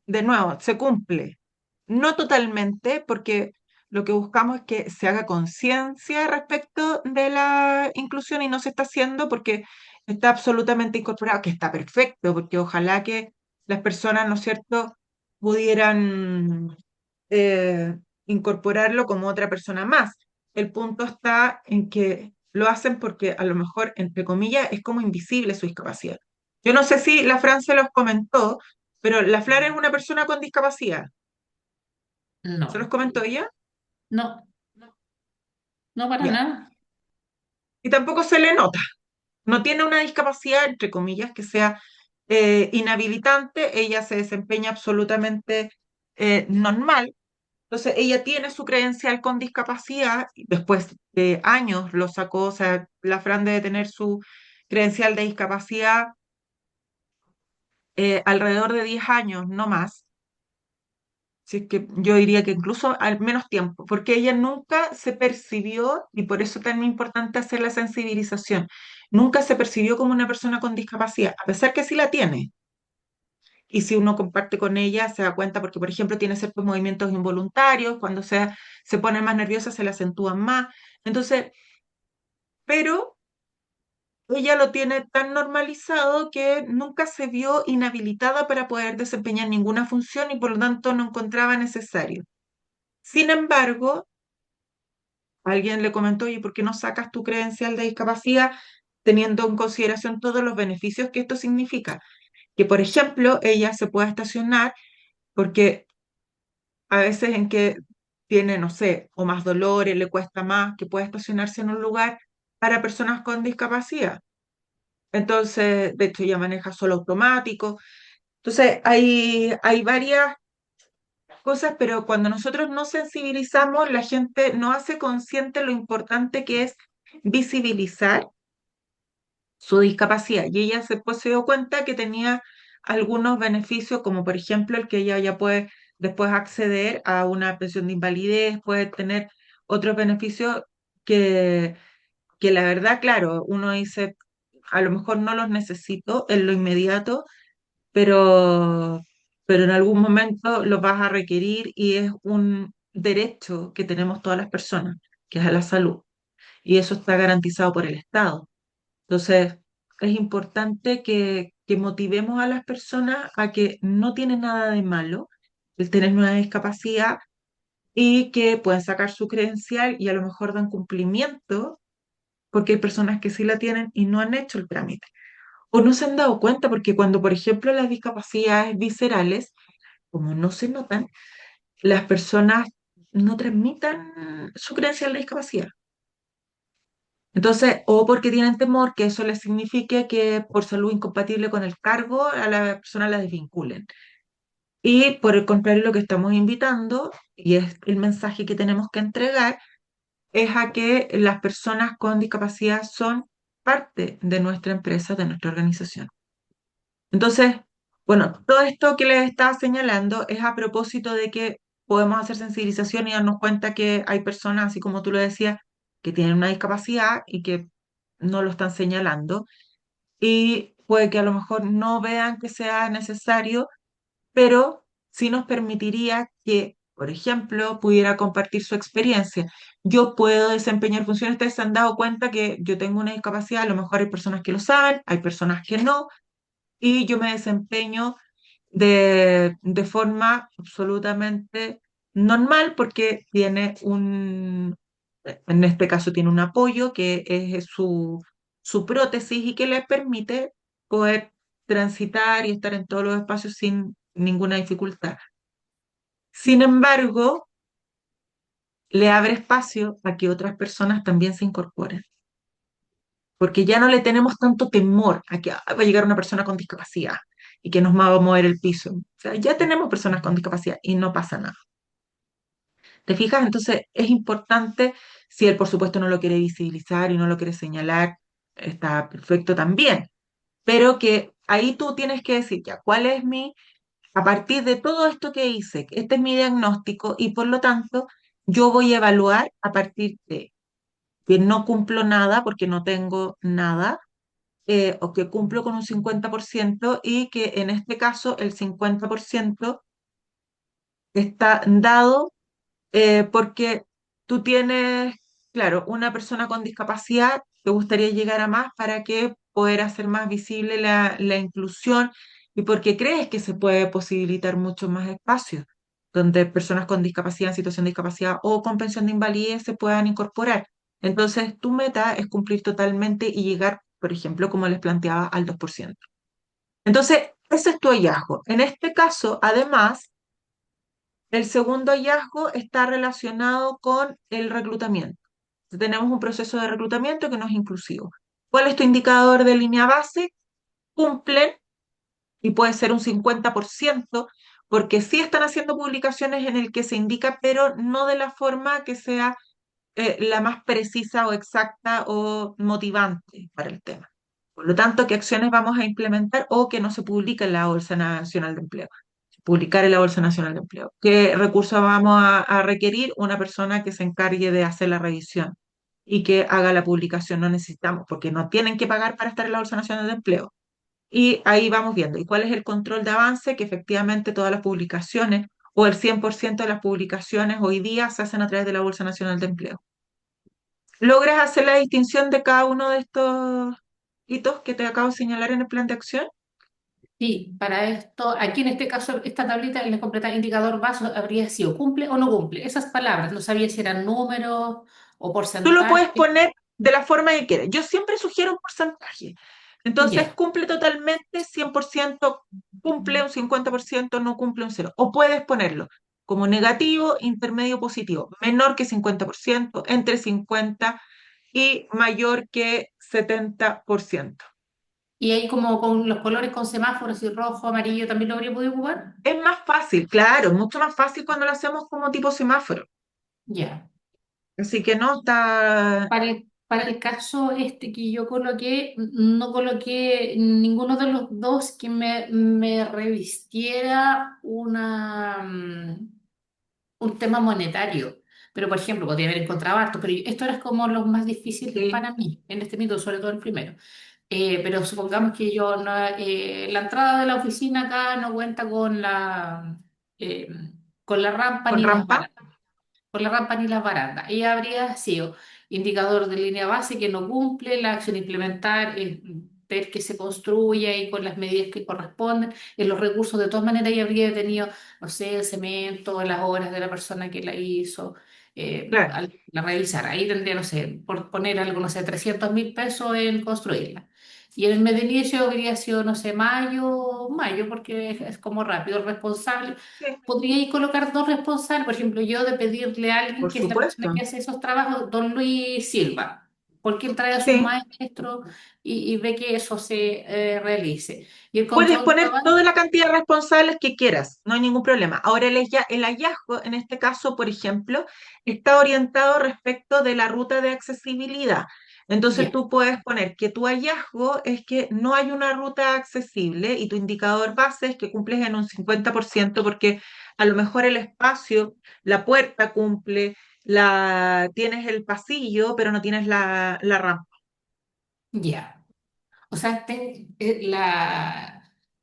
de nuevo, se cumple. No totalmente, porque lo que buscamos es que se haga conciencia respecto de la inclusión y no se está haciendo porque está absolutamente incorporado, que está perfecto, porque ojalá que las personas, ¿no es cierto?, pudieran incorporarlo como otra persona más. El punto está en que lo hacen porque a lo mejor, entre comillas, es como invisible su discapacidad. Yo no sé si la Fran se los comentó, pero la Fran es una persona con discapacidad. ¿Se los No, comentó ella? no, no para Ya. nada. Y tampoco se le nota. No tiene una discapacidad, entre comillas, que sea inhabilitante. Ella se desempeña absolutamente normal. Entonces, ella tiene su credencial con discapacidad. Y después de años lo sacó. O sea, la Fran debe tener su credencial de discapacidad alrededor de 10 años, no más. Sí, que yo diría que incluso al menos tiempo, porque ella nunca se percibió, y por eso es tan importante hacer la sensibilización, nunca se percibió como una persona con discapacidad, a pesar que sí la tiene. Y si uno comparte con ella, se da cuenta, porque por ejemplo tiene ciertos movimientos involuntarios, cuando se pone más nerviosa se le acentúan más. Entonces, pero ella lo tiene tan normalizado que nunca se vio inhabilitada para poder desempeñar ninguna función y por lo tanto no encontraba necesario. Sin embargo, alguien le comentó, ¿y por qué no sacas tu credencial de discapacidad teniendo en consideración todos los beneficios que esto significa? Que, por ejemplo, ella se pueda estacionar porque a veces en que tiene, no sé, o más dolores, le cuesta más, que pueda estacionarse en un lugar para personas con discapacidad. Entonces, de hecho, ella maneja solo automático. Entonces, hay varias cosas, pero cuando nosotros nos sensibilizamos, la gente no hace consciente lo importante que es visibilizar su discapacidad. Y ella se dio cuenta que tenía algunos beneficios, como por ejemplo el que ella ya puede después acceder a una pensión de invalidez, puede tener otros beneficios que, que la verdad, claro, uno dice, a lo mejor no los necesito en lo inmediato, pero, pero en algún momento los vas a requerir y es un derecho que tenemos todas las personas, que es a la salud. Y eso está garantizado por el Estado. Entonces, es importante que motivemos a las personas a que no tiene nada de malo el tener una discapacidad y que pueden sacar su credencial y a lo mejor dan cumplimiento, porque hay personas que sí la tienen y no han hecho el trámite. O no se han dado cuenta, porque cuando, por ejemplo, las discapacidades viscerales, como no se notan, las personas no transmitan su credencial de discapacidad. Entonces, o porque tienen temor que eso les signifique que por salud incompatible con el cargo a la persona la desvinculen. Y por el contrario, lo que estamos invitando, y es el mensaje que tenemos que entregar, es a que las personas con discapacidad son parte de nuestra empresa, de nuestra organización. Entonces, bueno, todo esto que les estaba señalando es a propósito de que podemos hacer sensibilización y darnos cuenta que hay personas, así como tú lo decías, que tienen una discapacidad y que no lo están señalando. Y puede que a lo mejor no vean que sea necesario, pero sí nos permitiría que, por ejemplo, pudiera compartir su experiencia. Yo puedo desempeñar funciones, ustedes se han dado cuenta que yo tengo una discapacidad, a lo mejor hay personas que lo saben, hay personas que no, y yo me desempeño de forma absolutamente normal porque tiene en este caso tiene un apoyo que es su prótesis y que le permite poder transitar y estar en todos los espacios sin ninguna dificultad. Sin embargo, le abre espacio a que otras personas también se incorporen, porque ya no le tenemos tanto temor a que va a llegar una persona con discapacidad y que nos va a mover el piso. O sea, ya tenemos personas con discapacidad y no pasa nada. ¿Te fijas? Entonces es importante, si él por supuesto no lo quiere visibilizar y no lo quiere señalar, está perfecto también, pero que ahí tú tienes que decir ya, ¿cuál es a partir de todo esto que hice, este es mi diagnóstico y por lo tanto yo voy a evaluar a partir de que no cumplo nada porque no tengo nada, o que cumplo con un 50% y que en este caso el 50% está dado porque tú tienes, claro, una persona con discapacidad, te gustaría llegar a más para que poder hacer más visible la inclusión y porque crees que se puede posibilitar mucho más espacios donde personas con discapacidad, en situación de discapacidad o con pensión de invalidez se puedan incorporar. Entonces, tu meta es cumplir totalmente y llegar, por ejemplo, como les planteaba, al 2%. Entonces, ese es tu hallazgo. En este caso, además, el segundo hallazgo está relacionado con el reclutamiento. Tenemos un proceso de reclutamiento que no es inclusivo. ¿Cuál es tu indicador de línea base? Cumplen, y puede ser un 50%, porque sí están haciendo publicaciones en el que se indica, pero no de la forma que sea la más precisa o exacta o motivante para el tema. Por lo tanto, ¿qué acciones vamos a implementar o que no se publica en la Bolsa Nacional de Empleo? Publicar en la Bolsa Nacional de Empleo. ¿Qué recursos vamos a requerir? Una persona que se encargue de hacer la revisión y que haga la publicación. No necesitamos, porque no tienen que pagar para estar en la Bolsa Nacional de Empleo. Y ahí vamos viendo. ¿Y cuál es el control de avance? Que efectivamente todas las publicaciones o el 100% de las publicaciones hoy día se hacen a través de la Bolsa Nacional de Empleo. ¿Logras hacer la distinción de cada uno de estos hitos que te acabo de señalar en el plan de acción? Sí, para esto, aquí en este caso, esta tablita en la completa indicador base habría sido cumple o no cumple. Esas palabras, no sabía si eran números o Tú lo puedes porcentaje. poner de la forma que quieras. Yo siempre sugiero un porcentaje. Entonces, Ya, cumple totalmente, 100%, cumple un 50%, no cumple un cero. O puedes ponerlo como negativo, intermedio, positivo, menor que 50%, entre 50 y mayor que 70%. y ahí como con los colores con semáforos y rojo, amarillo, ¿también lo habría podido ocupar? Es más fácil, claro, mucho más fácil cuando lo hacemos como tipo semáforo. Ya. Así que no está... Para el caso este que yo coloqué, no coloqué ninguno de los dos que me revistiera un tema monetario. Pero, por ejemplo, podría haber encontrado harto, pero esto era como los más difíciles Sí, para mí, en este minuto, sobre todo el primero. Pero supongamos que yo la entrada de la oficina acá no cuenta eh, con la rampa con ni las rampa, barandas. Con la rampa ni las barandas. Y habría sido indicador de línea base que no cumple, la acción a implementar, ver que se construya y con las medidas que corresponden. En los recursos, de todas maneras, ya habría tenido, no sé, el cemento, las horas de la persona que la hizo, claro, la revisar. Ahí tendría, no sé, por poner algo, no sé, 300.000 pesos en construirla. Y en el mes de inicio habría sido, no sé, mayo, porque es como rápido, responsable. sí, Podría ahí colocar dos responsables, por ejemplo, yo de pedirle a alguien por que es la persona supuesto. que hace esos trabajos, don Luis Silva, porque él trae a sus Sí, maestros y ve que eso se realice. Y el puedes control de poner avance, toda la cantidad de responsables que quieras, no hay ningún problema. Ahora el hallazgo, en este caso, por ejemplo, está orientado respecto de la ruta de accesibilidad. Entonces ya, tú puedes poner que tu hallazgo es que no hay una ruta accesible y tu indicador base es que cumples en un 50% porque a lo mejor el espacio, la puerta cumple, tienes el pasillo, pero no tienes la rampa. ya. O sea, el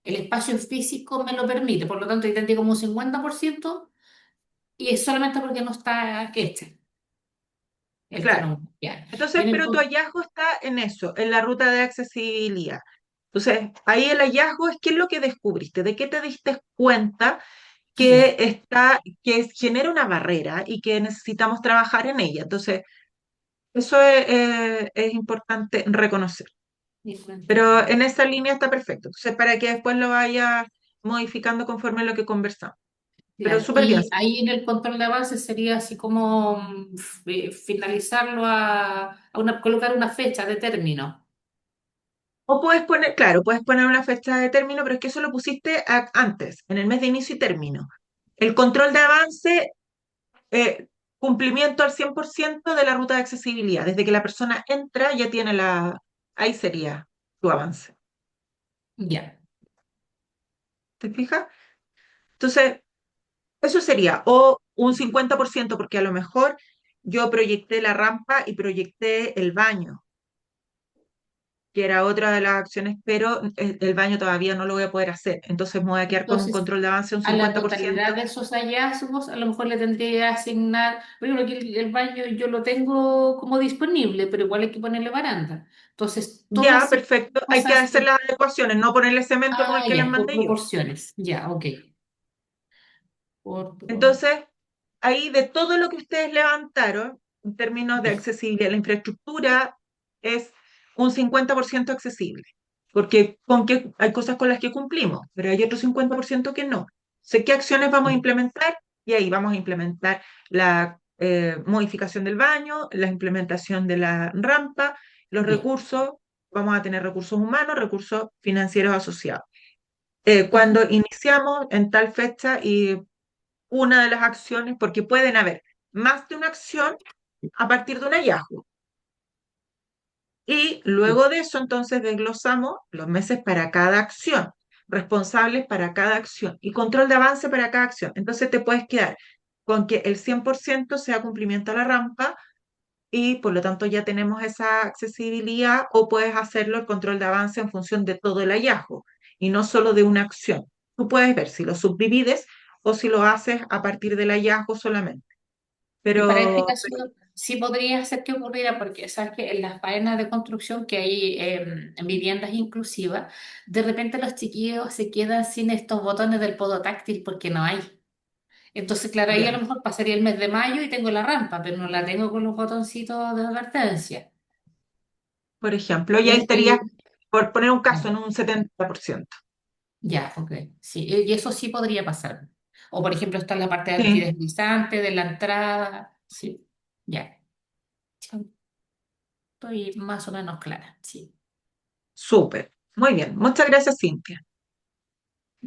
espacio físico me lo permite, por lo tanto, ahí tendría como un 50% y es solamente porque no está este, el que Claro. no. Ya. Y Entonces, en el, pero tu hallazgo está en eso, en la ruta de accesibilidad. Entonces, ahí el hallazgo es qué es lo que descubriste, de qué te diste cuenta ya. que genera una barrera y que necesitamos trabajar en ella. Entonces, eso es importante reconocer. Pero en esa línea está perfecto. Entonces, para que después lo vayas modificando conforme a lo que conversamos. pero Claro. súper bien. Y ahí en el control de avance sería así como finalizarlo colocar una fecha de término. O puedes poner, claro, puedes poner una fecha de término, pero es que eso lo pusiste antes, en el mes de inicio y término. El control de avance, eh, cumplimiento al 100% de la ruta de accesibilidad. Desde que la persona entra, ya tiene ahí sería tu avance. Ya. ¿Te fijas? Entonces, eso sería, o un 50%, porque a lo mejor yo proyecté la rampa y proyecté el baño, que era otra de las acciones, pero el baño todavía no lo voy a poder hacer. Entonces me voy a quedar con un Entonces, control de avance de un a la 50%. totalidad de esos hallazgos, a lo mejor le tendría que asignar, por ejemplo, aquí el baño yo lo tengo como disponible, pero igual hay que ponerle baranda. Entonces, Ya, todas esas perfecto. Hay que cosas, hacer las adecuaciones, no ponerle cemento como el que les ya, por mandé yo. proporciones, ya, ok. Entonces, ahí de todo lo que ustedes levantaron, en términos de Ya, accesibilidad, la infraestructura es un 50% accesible, porque hay cosas con las que cumplimos, pero hay otro 50% que no. Sé qué acciones vamos a implementar y ahí vamos a implementar la modificación del baño, la implementación de la rampa, los ya. recursos, vamos a tener recursos humanos, recursos financieros asociados. Ajá, Cuando iniciamos en tal fecha y una de las acciones, porque pueden haber más de una acción a partir de un hallazgo. Y luego de eso, entonces, desglosamos los meses para cada acción, responsables para cada acción y control de avance para cada acción. Entonces, te puedes quedar con que el 100% sea cumplimiento a la rampa y por lo tanto ya tenemos esa accesibilidad, o puedes hacerlo el control de avance en función de todo el hallazgo y no solo de una acción. Tú puedes ver si lo subdivides o si lo haces a partir del hallazgo solamente. y para este Pero, caso, sí podría ser que ocurriera, porque sabes que en las faenas de construcción que hay en viviendas inclusivas, de repente los chiquillos se quedan sin estos botones del podotáctil porque no hay. Entonces, claro, ahí a lo ya, mejor pasaría el mes de mayo y tengo la rampa, pero no la tengo con los botoncitos de advertencia. por ejemplo, ya El, estaría, el- por poner un caso, en un 70%. ya, ok. Sí, y eso sí podría pasar. O, por ejemplo, está en la parte Sí, antideslizante de la entrada. Sí, ya. Estoy más o menos clara, sí. súper. Muy bien. Muchas gracias, Cintia.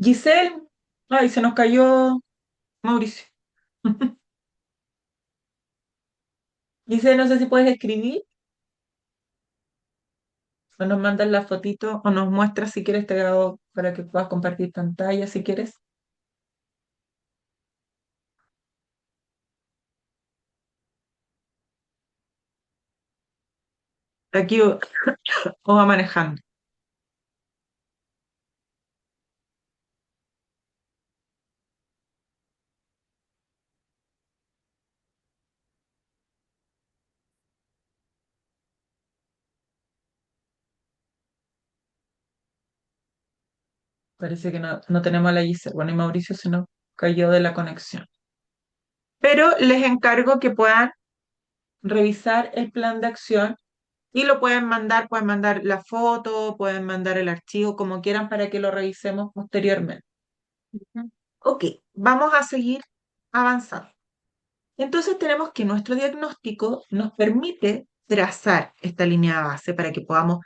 Giselle, ay, se nos cayó Mauricio. Giselle, no sé si puedes escribir o nos mandas la fotito o nos muestras si quieres, te grabo para que puedas compartir pantalla si quieres. Aquí o va manejando. Parece que no tenemos a la Giselle. Bueno, y Mauricio se nos cayó de la conexión. Pero les encargo que puedan revisar el plan de acción y lo pueden mandar la foto, pueden mandar el archivo, como quieran, para que lo revisemos posteriormente. Ujú. Ok, vamos a seguir avanzando. Entonces tenemos que nuestro diagnóstico nos permite trazar esta línea base para que podamos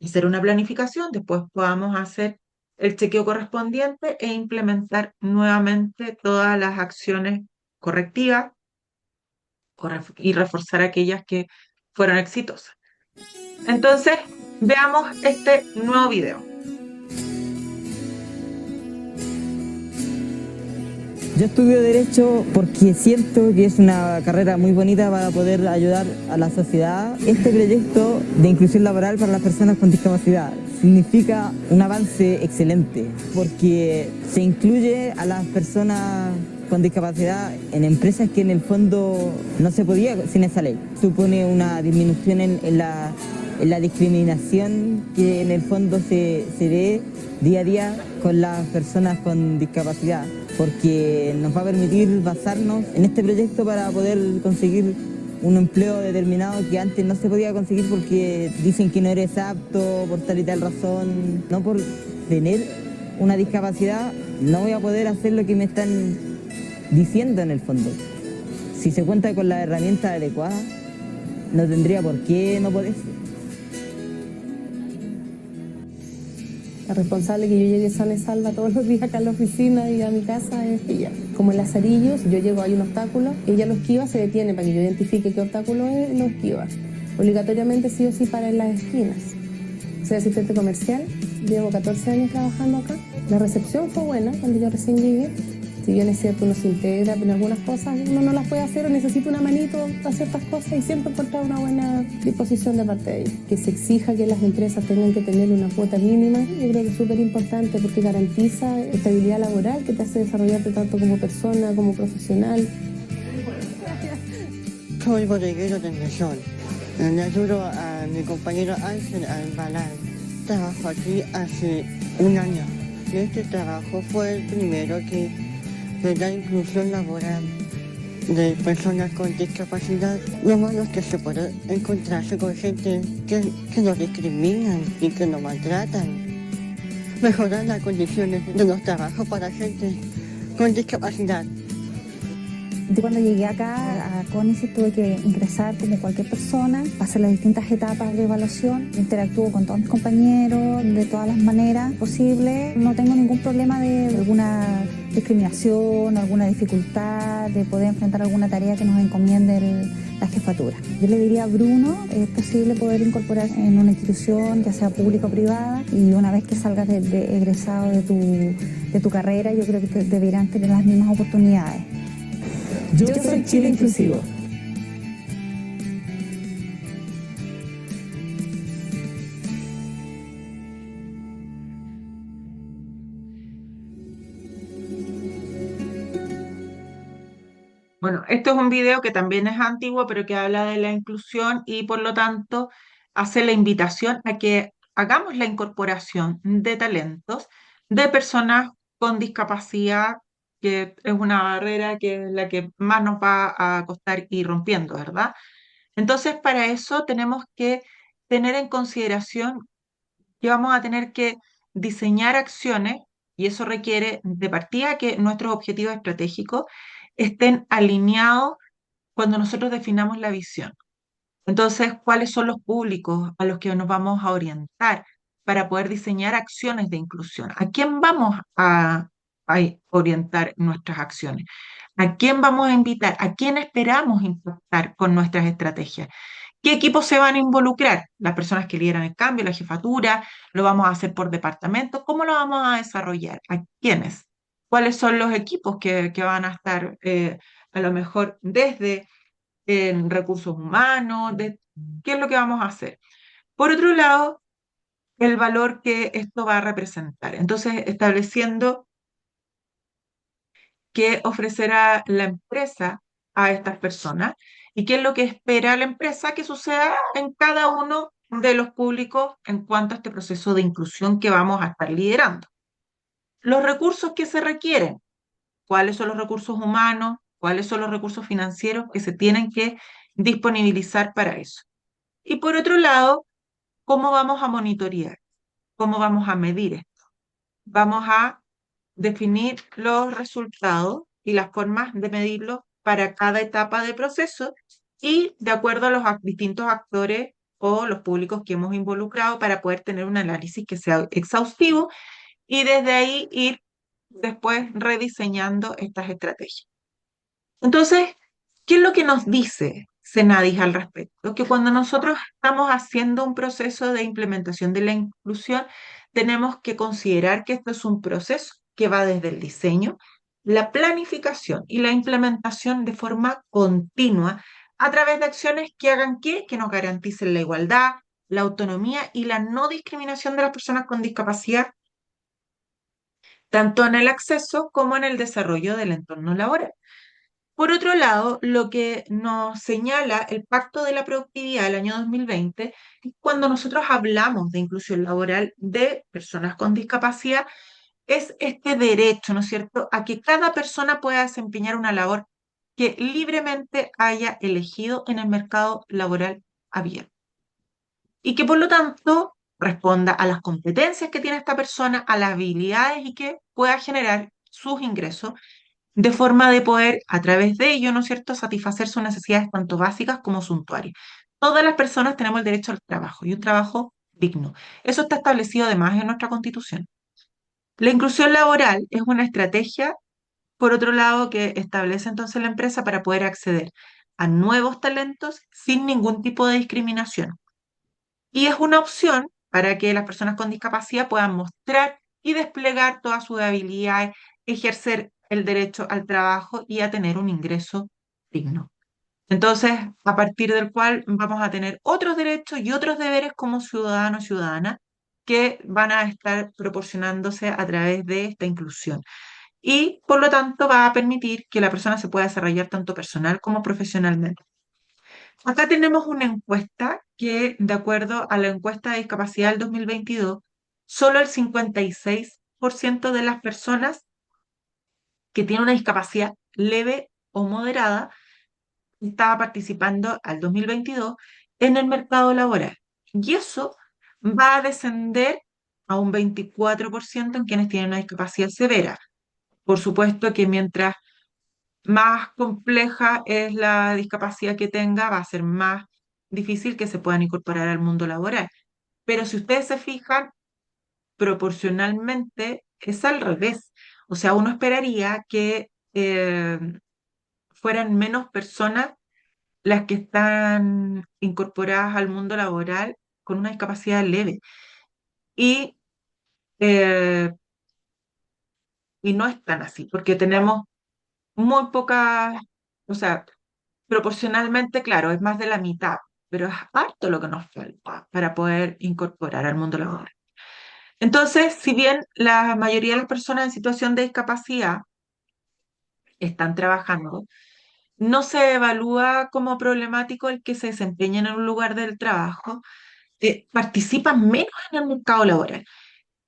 hacer una planificación, después podamos hacer el chequeo correspondiente e implementar nuevamente todas las acciones correctivas y reforzar aquellas que fueron exitosas. Entonces, veamos este nuevo video. Yo estudio Derecho porque siento que es una carrera muy bonita para poder ayudar a la sociedad. Este proyecto de inclusión laboral para las personas con discapacidad significa un avance excelente porque se incluye a las personas con discapacidad en empresas que en el fondo no se podía sin esa ley. Supone una disminución en la discriminación que en el fondo se ve día a día con las personas con discapacidad, porque nos va a permitir basarnos en este proyecto para poder conseguir un empleo determinado que antes no se podía conseguir porque dicen que no eres apto por tal y tal razón. No por tener una discapacidad no voy a poder hacer lo que me están diciendo en el fondo, si se cuenta con la herramienta adecuada, no tendría por qué no poderse. La responsable que yo llegue sana y salva todos los días acá a la oficina y a mi casa es ella. Como en Lazarillo, si yo llego, hay un obstáculo, ella lo esquiva, se detiene para que yo identifique qué obstáculo es y lo esquiva. Obligatoriamente sí o sí para en las esquinas. Soy asistente comercial, llevo 14 años trabajando acá. La recepción fue buena cuando yo recién llegué. Si bien es cierto, uno se integra, pero en algunas cosas uno no las puede hacer o necesita una manito para ciertas cosas y siempre encontrar una buena disposición de parte de ellos. Que se exija que las empresas tengan que tener una cuota mínima, yo creo que es súper importante porque garantiza estabilidad laboral que te hace desarrollarte tanto como persona, como profesional. Soy bodeguero de mesón. Le ayudo a mi compañero Ángel Albalán. Trabajo aquí hace un año. Este trabajo fue el primero que de la inclusión laboral de personas con discapacidad. Lo malo es que se puede encontrarse con gente que no discriminan y que no maltratan. Mejorar las condiciones de los trabajos para gente con discapacidad. Yo cuando llegué acá a CONICET tuve que ingresar como cualquier persona, pasar las distintas etapas de evaluación, interactúo con todos mis compañeros de todas las maneras posibles. No tengo ningún problema de alguna discriminación, alguna dificultad, de poder enfrentar alguna tarea que nos encomiende la jefatura. Yo le diría a Bruno, es posible poder incorporarse en una institución, ya sea pública o privada, y una vez que salgas de egresado de tu carrera, yo creo que deberán tener las mismas oportunidades. Yo soy Chile Inclusivo. Bueno, esto es un video que también es antiguo, pero que habla de la inclusión y por lo tanto hace la invitación a que hagamos la incorporación de talentos de personas con discapacidad, que es una barrera que es la que más nos va a costar ir rompiendo, ¿verdad? Entonces, para eso tenemos que tener en consideración que vamos a tener que diseñar acciones y eso requiere de partida que nuestros objetivos estratégicos estén alineados cuando nosotros definamos la visión. Entonces, ¿cuáles son los públicos a los que nos vamos a orientar para poder diseñar acciones de inclusión? ¿A quién vamos a orientar nuestras acciones? ¿A quién vamos a invitar? ¿A quién esperamos impactar con nuestras estrategias? ¿Qué equipos se van a involucrar? Las personas que lideran el cambio, la jefatura, lo vamos a hacer por departamento. ¿Cómo lo vamos a desarrollar? ¿A quiénes? ¿Cuáles son los equipos que van a estar a lo mejor desde recursos humanos? ¿Qué es lo que vamos a hacer? Por otro lado, el valor que esto va a representar. Entonces, estableciendo qué ofrecerá la empresa a estas personas y qué es lo que espera la empresa que suceda en cada uno de los públicos en cuanto a este proceso de inclusión que vamos a estar liderando. Los recursos que se requieren, cuáles son los recursos humanos, cuáles son los recursos financieros que se tienen que disponibilizar para eso. Y por otro lado, ¿cómo vamos a monitorear? ¿Cómo vamos a medir esto? Vamos a definir los resultados y las formas de medirlos para cada etapa del proceso y de acuerdo a los distintos actores o los públicos que hemos involucrado para poder tener un análisis que sea exhaustivo y desde ahí ir después rediseñando estas estrategias. Entonces, ¿qué es lo que nos dice Senadis al respecto? Que cuando nosotros estamos haciendo un proceso de implementación de la inclusión, tenemos que considerar que esto es un proceso que va desde el diseño, la planificación y la implementación de forma continua a través de acciones que hagan que nos garanticen la igualdad, la autonomía y la no discriminación de las personas con discapacidad, tanto en el acceso como en el desarrollo del entorno laboral. Por otro lado, lo que nos señala el Pacto de la Productividad del año 2020, es cuando nosotros hablamos de inclusión laboral de personas con discapacidad, es este derecho, ¿no es cierto?, a que cada persona pueda desempeñar una labor que libremente haya elegido en el mercado laboral abierto. Y que por lo tanto responda a las competencias que tiene esta persona, a las habilidades y que pueda generar sus ingresos de forma de poder, a través de ello, ¿no es cierto?, satisfacer sus necesidades tanto básicas como suntuarias. Todas las personas tenemos el derecho al trabajo y un trabajo digno. Eso está establecido además en nuestra Constitución. La inclusión laboral es una estrategia, por otro lado, que establece entonces la empresa para poder acceder a nuevos talentos sin ningún tipo de discriminación. Y es una opción para que las personas con discapacidad puedan mostrar y desplegar todas sus habilidades, ejercer el derecho al trabajo y a tener un ingreso digno. Entonces, a partir del cual vamos a tener otros derechos y otros deberes como ciudadanos y ciudadanas que van a estar proporcionándose a través de esta inclusión. Y por lo tanto va a permitir que la persona se pueda desarrollar tanto personal como profesionalmente. Acá tenemos una encuesta que, de acuerdo a la encuesta de discapacidad del 2022, solo el 56% de las personas que tienen una discapacidad leve o moderada estaba participando al 2022 en el mercado laboral. Y eso va a descender a un 24% en quienes tienen una discapacidad severa. Por supuesto que mientras más compleja es la discapacidad que tenga, va a ser más difícil que se puedan incorporar al mundo laboral. Pero si ustedes se fijan, proporcionalmente es al revés. O sea, uno esperaría que fueran menos personas las que están incorporadas al mundo laboral con una discapacidad leve. Y, eh, y no es tan así, porque tenemos muy pocas, o sea, proporcionalmente, claro, es más de la mitad, pero es harto lo que nos falta para poder incorporar al mundo laboral. Entonces, si bien la mayoría de las personas en situación de discapacidad están trabajando, no se evalúa como problemático el que se desempeñen en un lugar del trabajo, participan menos en el mercado laboral.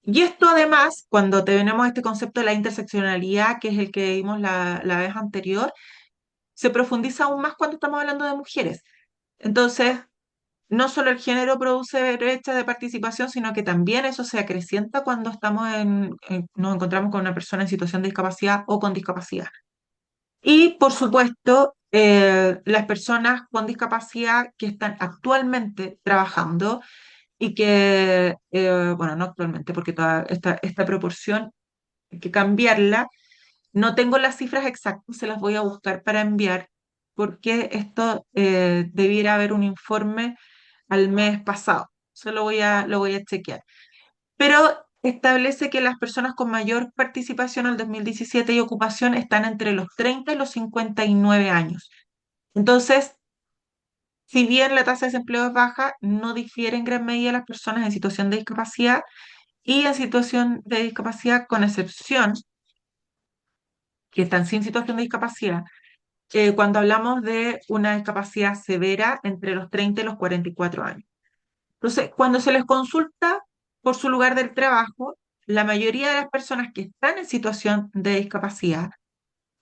Y esto además, cuando tenemos este concepto de la interseccionalidad, que es el que vimos la vez anterior, se profundiza aún más cuando estamos hablando de mujeres. Entonces, no solo el género produce brecha de participación, sino que también eso se acrecienta cuando nos encontramos con una persona en situación de discapacidad o con discapacidad. Y, por supuesto, las personas con discapacidad que están actualmente trabajando y que, bueno, no actualmente, porque toda esta proporción hay que cambiarla. No tengo las cifras exactas, se las voy a buscar para enviar, porque esto debiera haber un informe al mes pasado. Eso lo voy a chequear. Pero establece que las personas con mayor participación en el 2017 y ocupación están entre los 30 y los 59 años. Entonces, si bien la tasa de desempleo es baja, no difiere en gran medida las personas en situación de discapacidad y en situación de discapacidad, con excepción que están sin situación de discapacidad, cuando hablamos de una discapacidad severa entre los 30 y los 44 años. Entonces, cuando se les consulta por su lugar del trabajo, la mayoría de las personas que están en situación de discapacidad,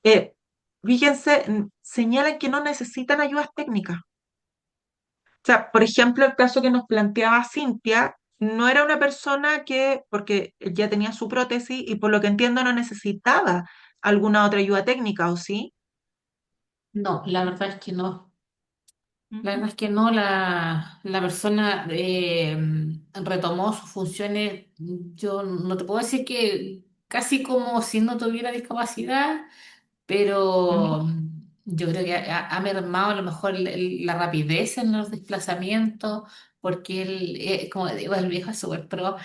eh, fíjense, señalan que no necesitan ayudas técnicas. O sea, por ejemplo, el caso que nos planteaba Cintia, no era una persona que, porque ya tenía su prótesis y por lo que entiendo no necesitaba alguna otra ayuda técnica, ¿o sí? No, la verdad es que no. La Ujú. verdad es que no, la persona retomó sus funciones. Yo no te puedo decir que casi como si no tuviera discapacidad, pero Ujú. yo creo que ha mermado a lo mejor la rapidez en los desplazamientos, porque él, como digo, el viejo es súper pro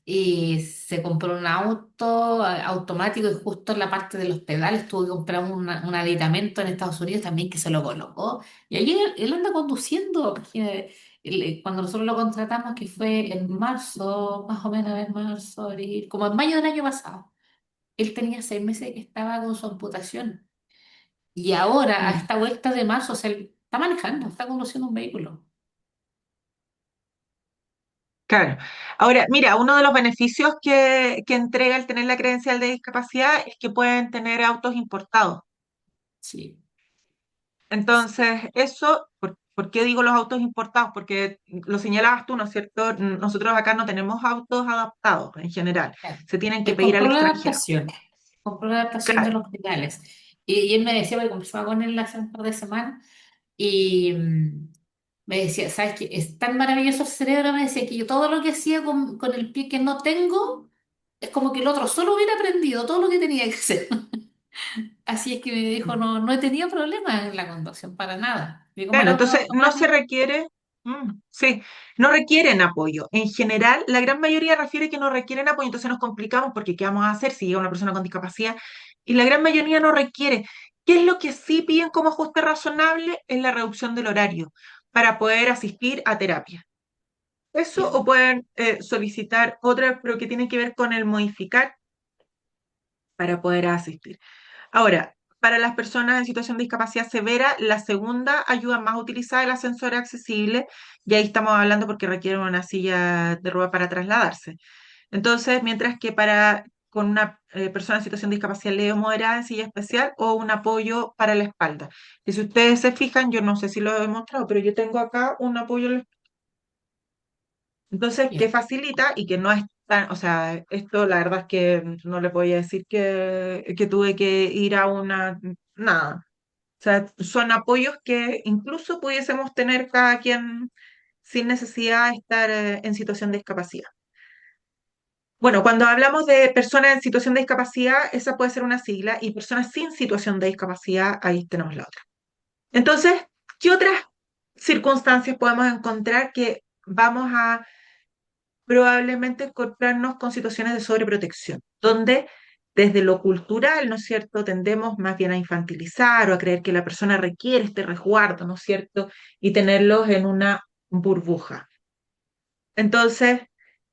y se compró un auto automático y justo en la parte de los pedales tuvo que comprar un aditamento en Estados Unidos también que se lo colocó. Y ahí él anda conduciendo, porque cuando nosotros lo contratamos, que fue en marzo, más o menos en marzo, abril, como en mayo del año pasado, él tenía 6 meses que estaba con su amputación. Y ahora, a Mm. esta vuelta de marzo, o sea, él está manejando, está conduciendo un vehículo. Claro. Ahora, mira, uno de los beneficios que entrega el tener la credencial de discapacidad es que pueden tener autos importados. Sí. Entonces, eso, ¿por qué digo los autos importados? Porque lo señalabas tú, ¿no es cierto? Nosotros acá no tenemos autos adaptados en general. Claro. Se tienen que Él pedir al extranjero. compró la adaptación de Claro, los pedales. Y él me decía, porque conversaba con él hace un par de semanas, y me decía, ¿sabes qué? Es tan maravilloso el cerebro, me decía, que yo todo lo que hacía con el pie que no tengo, es como que el otro solo hubiera aprendido todo lo que tenía que hacer. Así es que me dijo, no, no he tenido problemas en la conducción, para nada. Y como el Claro, auto entonces no se automático, requiere, sí, no requieren apoyo. En general, la gran mayoría refiere que no requieren apoyo, entonces nos complicamos porque ¿qué vamos a hacer si llega una persona con discapacidad? Y la gran mayoría no requiere. ¿Qué es lo que sí piden como ajuste razonable? Es la reducción del horario para poder asistir a terapia. Eso, o pueden solicitar otra, pero que tiene que ver con el modificar para poder asistir. Ahora, para las personas en situación de discapacidad severa, la segunda ayuda más utilizada es el ascensor accesible, y ahí estamos hablando porque requieren una silla de rueda para trasladarse. Entonces, mientras que para con una persona en situación de discapacidad leve o moderada en silla especial o un apoyo para la espalda. Y si ustedes se fijan, yo no sé si lo he demostrado, pero yo tengo acá un apoyo en la entonces, ya. que facilita y que no es tan, o sea, esto la verdad es que no les voy a decir que tuve que ir a una, nada. O sea, son apoyos que incluso pudiésemos tener cada quien sin necesidad de estar en situación de discapacidad. Bueno, cuando hablamos de personas en situación de discapacidad, esa puede ser una sigla, y personas sin situación de discapacidad, ahí tenemos la otra. Entonces, ¿qué otras circunstancias podemos encontrar que vamos a probablemente encontrarnos con situaciones de sobreprotección, donde desde lo cultural, ¿no es cierto?, tendemos más bien a infantilizar o a creer que la persona requiere este resguardo, ¿no es cierto?, y tenerlos en una burbuja. Entonces,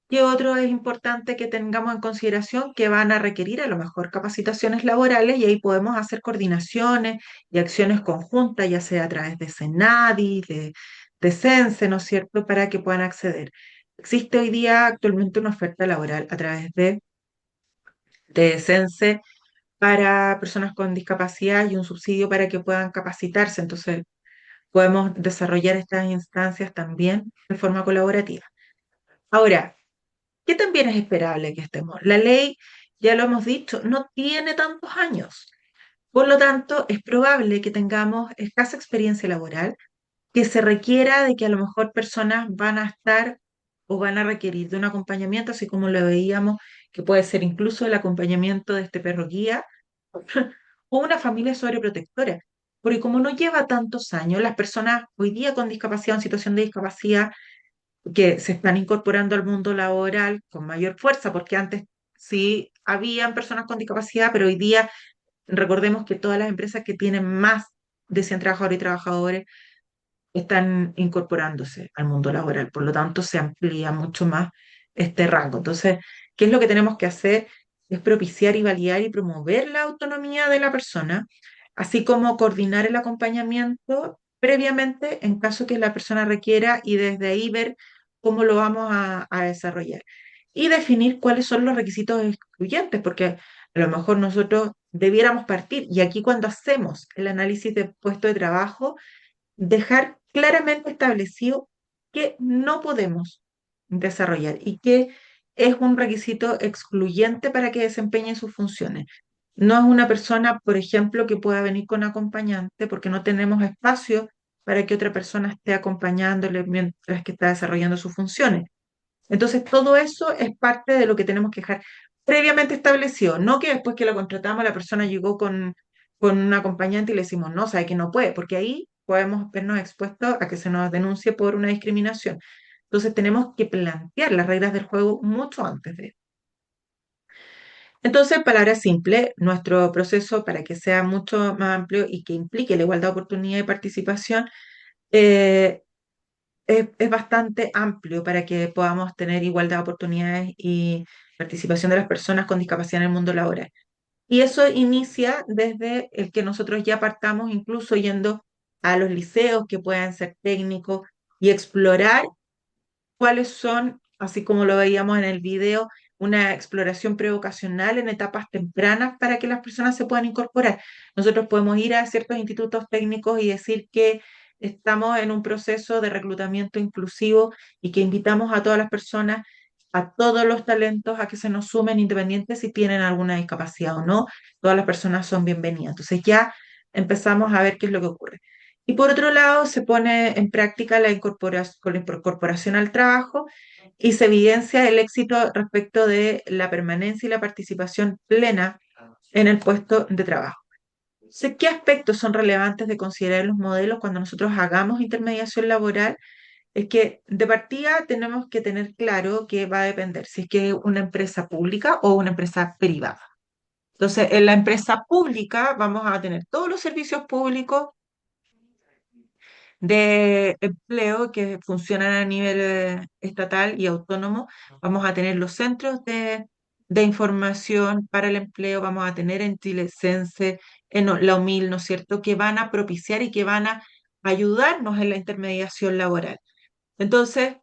¿qué otro es importante que tengamos en consideración? Que van a requerir a lo mejor capacitaciones laborales, y ahí podemos hacer coordinaciones y acciones conjuntas, ya sea a través de Senadi, de Sense, ¿no es cierto?, para que puedan acceder. Existe hoy día actualmente una oferta laboral a través de Sense para personas con discapacidad y un subsidio para que puedan capacitarse. Entonces, podemos desarrollar estas instancias también de forma colaborativa. Ahora, ¿qué también es esperable que estemos? La ley, ya lo hemos dicho, no tiene tantos años. Por lo tanto, es probable que tengamos escasa experiencia laboral, que se requiera de que a lo mejor personas van a estar o van a requerir de un acompañamiento, así como lo veíamos, que puede ser incluso el acompañamiento de este perro guía o una familia sobreprotectora. Porque como no lleva tantos años, las personas hoy día con discapacidad o en situación de discapacidad que se están incorporando al mundo laboral con mayor fuerza, porque antes sí habían personas con discapacidad, pero hoy día recordemos que todas las empresas que tienen más de 100 trabajadores y trabajadores están incorporándose al mundo laboral, por lo tanto se amplía mucho más este rango. Entonces, ¿qué es lo que tenemos que hacer? Es propiciar y validar y promover la autonomía de la persona, así como coordinar el acompañamiento previamente en caso que la persona requiera, y desde ahí ver cómo lo vamos a desarrollar. Y definir cuáles son los requisitos excluyentes, porque a lo mejor nosotros debiéramos partir, y aquí cuando hacemos el análisis de puesto de trabajo, dejar claramente establecido que no podemos desarrollar y que es un requisito excluyente para que desempeñe sus funciones. No es una persona, por ejemplo, que pueda venir con acompañante porque no tenemos espacio para que otra persona esté acompañándole mientras que está desarrollando sus funciones. Entonces, todo eso es parte de lo que tenemos que dejar previamente establecido, no que después que lo contratamos la persona llegó con un acompañante y le decimos, no, sabe que no puede, porque ahí podemos vernos expuestos a que se nos denuncie por una discriminación. Entonces, tenemos que plantear las reglas del juego mucho antes de. Entonces, en palabras simples, nuestro proceso para que sea mucho más amplio y que implique la igualdad de oportunidad y participación, eh, es bastante amplio para que podamos tener igualdad de oportunidades y participación de las personas con discapacidad en el mundo laboral. Y eso inicia desde el que nosotros ya partamos incluso yendo a los liceos que puedan ser técnicos y explorar cuáles son, así como lo veíamos en el video, una exploración prevocacional en etapas tempranas para que las personas se puedan incorporar. Nosotros podemos ir a ciertos institutos técnicos y decir que estamos en un proceso de reclutamiento inclusivo y que invitamos a todas las personas a todos los talentos a que se nos sumen, independientes si tienen alguna discapacidad o no. Todas las personas son bienvenidas. Entonces ya empezamos a ver qué es lo que ocurre. Y por otro lado, se pone en práctica con la incorporación al trabajo y se evidencia el éxito respecto de la permanencia y la participación plena en el puesto de trabajo. Entonces, ¿qué aspectos son relevantes de considerar en los modelos cuando nosotros hagamos intermediación laboral? Es que de partida tenemos que tener claro que va a depender si es que es una empresa pública o una empresa privada. Entonces, en la empresa pública vamos a tener todos los servicios públicos de empleo que funcionan a nivel estatal y autónomo. Vamos a tener los centros de información para el empleo, vamos a tener en Chilesense, en la UMIL, ¿no es cierto?, que van a propiciar y que van a ayudarnos en la intermediación laboral. Entonces,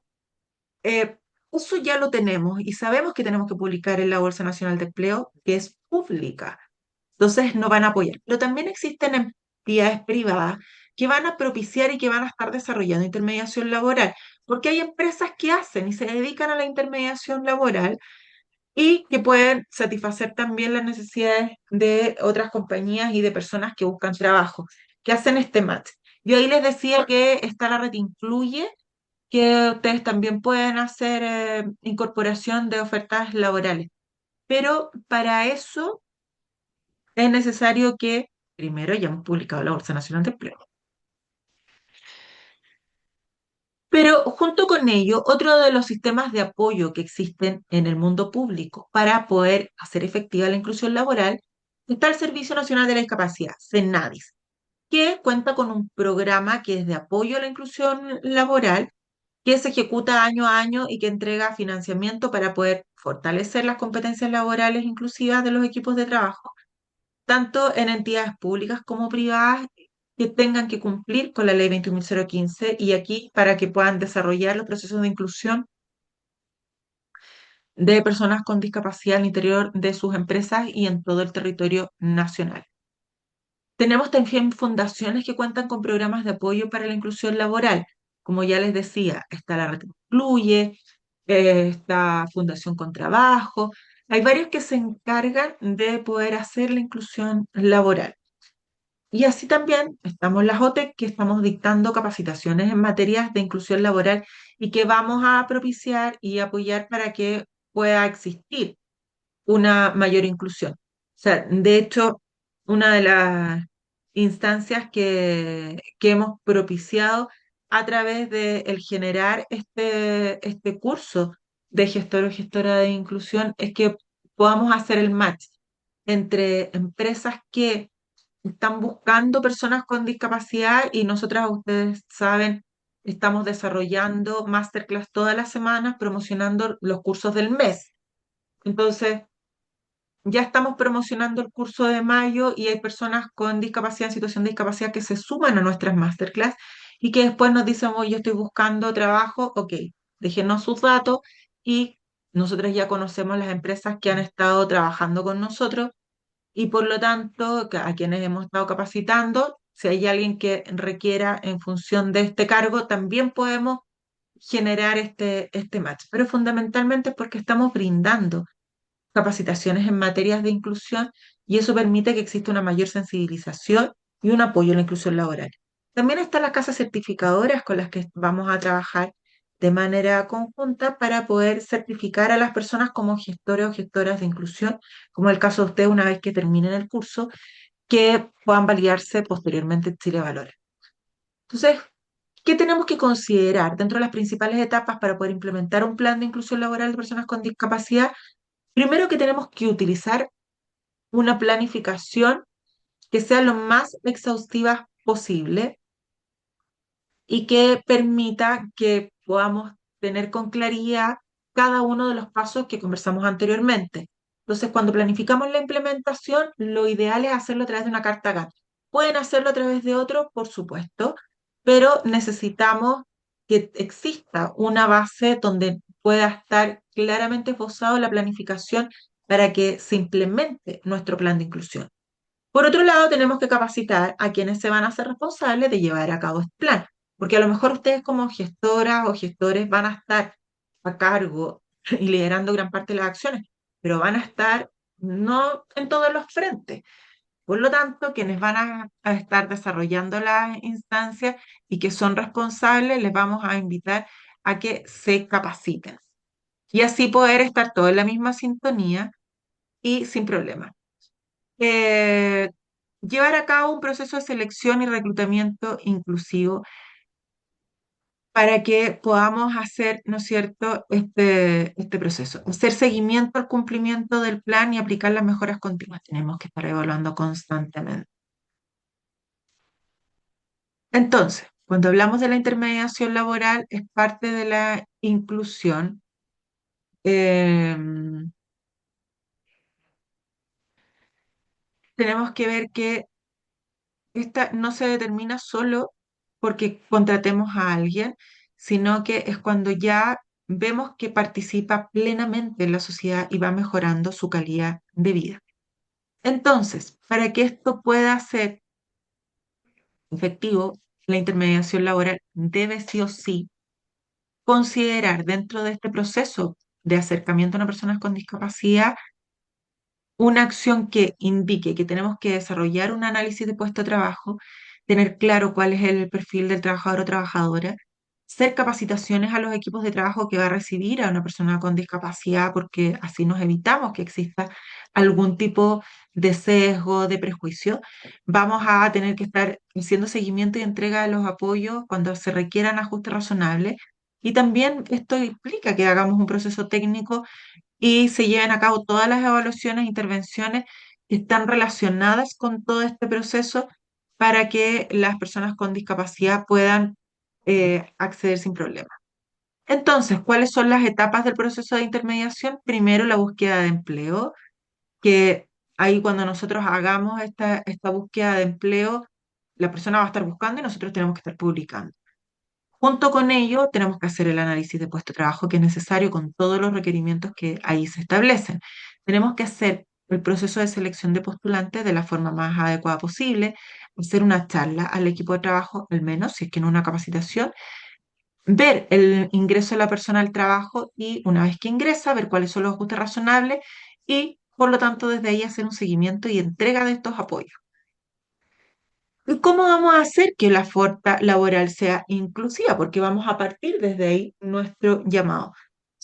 eso ya lo tenemos y sabemos que tenemos que publicar en la Bolsa Nacional de Empleo, que es pública. Entonces, nos van a apoyar. Pero también existen entidades privadas que van a propiciar y que van a estar desarrollando intermediación laboral, porque hay empresas que hacen y se dedican a la intermediación laboral y que pueden satisfacer también las necesidades de otras compañías y de personas que buscan trabajo, que hacen este match. Yo ahí les decía que esta la red incluye que ustedes también pueden hacer incorporación de ofertas laborales, pero para eso es necesario que primero hayamos publicado la Bolsa Nacional de Empleo. Pero junto con ello, otro de los sistemas de apoyo que existen en el mundo público para poder hacer efectiva la inclusión laboral está el Servicio Nacional de la Discapacidad, CENADIS, que cuenta con un programa que es de apoyo a la inclusión laboral, que se ejecuta año a año y que entrega financiamiento para poder fortalecer las competencias laborales inclusivas de los equipos de trabajo, tanto en entidades públicas como privadas que tengan que cumplir con la Ley 21.015 y aquí para que puedan desarrollar los procesos de inclusión de personas con discapacidad al interior de sus empresas y en todo el territorio nacional. Tenemos también fundaciones que cuentan con programas de apoyo para la inclusión laboral. Como ya les decía, está la Red Incluye, está Fundación con Trabajo. Hay varios que se encargan de poder hacer la inclusión laboral. Y así también estamos las OTEC, que estamos dictando capacitaciones en materias de inclusión laboral y que vamos a propiciar y apoyar para que pueda existir una mayor inclusión. O sea, de hecho, una de las instancias que hemos propiciado a través de el generar este curso de gestor o gestora de inclusión es que podamos hacer el match entre empresas que están buscando personas con discapacidad y nosotras, ustedes saben, estamos desarrollando masterclass todas las semanas promocionando los cursos del mes. Entonces, ya estamos promocionando el curso de mayo y hay personas con discapacidad, en situación de discapacidad, que se suman a nuestras masterclass y que después nos dicen, oye, yo estoy buscando trabajo, ok, déjenos sus datos y nosotros ya conocemos las empresas que han estado trabajando con nosotros y por lo tanto a quienes hemos estado capacitando, si hay alguien que requiera en función de este cargo, también podemos generar este match. Pero fundamentalmente es porque estamos brindando capacitaciones en materias de inclusión y eso permite que exista una mayor sensibilización y un apoyo a la inclusión laboral. También están las casas certificadoras con las que vamos a trabajar de manera conjunta para poder certificar a las personas como gestores o gestoras de inclusión, como el caso de ustedes una vez que terminen el curso, que puedan validarse posteriormente en Chile Valores. Entonces, ¿qué tenemos que considerar dentro de las principales etapas para poder implementar un plan de inclusión laboral de personas con discapacidad? Primero que tenemos que utilizar una planificación que sea lo más exhaustiva posible y que permita que podamos tener con claridad cada uno de los pasos que conversamos anteriormente. Entonces, cuando planificamos la implementación, lo ideal es hacerlo a través de una carta GAN. Pueden hacerlo a través de otro, por supuesto, pero necesitamos que exista una base donde pueda estar claramente esbozado la planificación para que se implemente nuestro plan de inclusión. Por otro lado, tenemos que capacitar a quienes se van a hacer responsables de llevar a cabo este plan, porque a lo mejor ustedes como gestoras o gestores van a estar a cargo y liderando gran parte de las acciones, pero van a estar no en todos los frentes. Por lo tanto, quienes van a estar desarrollando las instancias y que son responsables, les vamos a invitar a que se capaciten y así poder estar todos en la misma sintonía y sin problema. Eh, Llevar a cabo un proceso de selección y reclutamiento inclusivo para que podamos hacer, ¿no es cierto?, este proceso. Hacer seguimiento al cumplimiento del plan y aplicar las mejoras continuas. Tenemos que estar evaluando constantemente. Entonces, cuando hablamos de la intermediación laboral, es parte de la inclusión. Tenemos que ver que esta no se determina solo porque contratemos a alguien, sino que es cuando ya vemos que participa plenamente en la sociedad y va mejorando su calidad de vida. Entonces, para que esto pueda ser efectivo, la intermediación laboral debe sí o sí considerar dentro de este proceso de acercamiento a una persona con discapacidad una acción que indique que tenemos que desarrollar un análisis de puesto de trabajo, tener claro cuál es el perfil del trabajador o trabajadora, hacer capacitaciones a los equipos de trabajo que va a recibir a una persona con discapacidad, porque así nos evitamos que exista algún tipo de sesgo, de prejuicio. Vamos a tener que estar haciendo seguimiento y entrega de los apoyos cuando se requieran ajustes razonables. Y también esto implica que hagamos un proceso técnico y se lleven a cabo todas las evaluaciones e intervenciones que están relacionadas con todo este proceso para que las personas con discapacidad puedan acceder sin problema. Entonces, ¿cuáles son las etapas del proceso de intermediación? Primero, la búsqueda de empleo, que ahí cuando nosotros hagamos esta búsqueda de empleo, la persona va a estar buscando y nosotros tenemos que estar publicando. Junto con ello, tenemos que hacer el análisis de puesto de trabajo que es necesario con todos los requerimientos que ahí se establecen. Tenemos que hacer el proceso de selección de postulantes de la forma más adecuada posible, hacer una charla al equipo de trabajo, al menos, si es que no una capacitación, ver el ingreso de la persona al trabajo y una vez que ingresa, ver cuáles son los ajustes razonables y, por lo tanto, desde ahí hacer un seguimiento y entrega de estos apoyos. ¿Y cómo vamos a hacer que la oferta laboral sea inclusiva? Porque vamos a partir desde ahí nuestro llamado.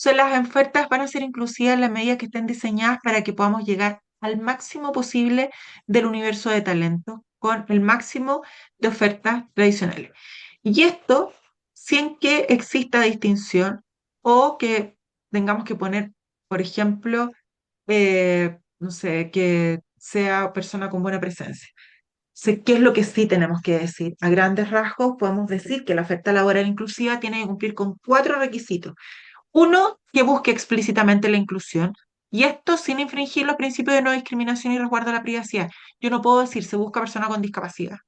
Las ofertas van a ser inclusivas en la medida que estén diseñadas para que podamos llegar al máximo posible del universo de talentos con el máximo de ofertas tradicionales. Y esto sin que exista distinción o que tengamos que poner, por ejemplo, no sé, que sea persona con buena presencia. ¿Qué es lo que sí tenemos que decir? A grandes rasgos podemos decir que la oferta laboral inclusiva tiene que cumplir con 4 requisitos. Uno, que busque explícitamente la inclusión, y esto sin infringir los principios de no discriminación y resguardo de la privacidad. Yo no puedo decir se busca persona con discapacidad.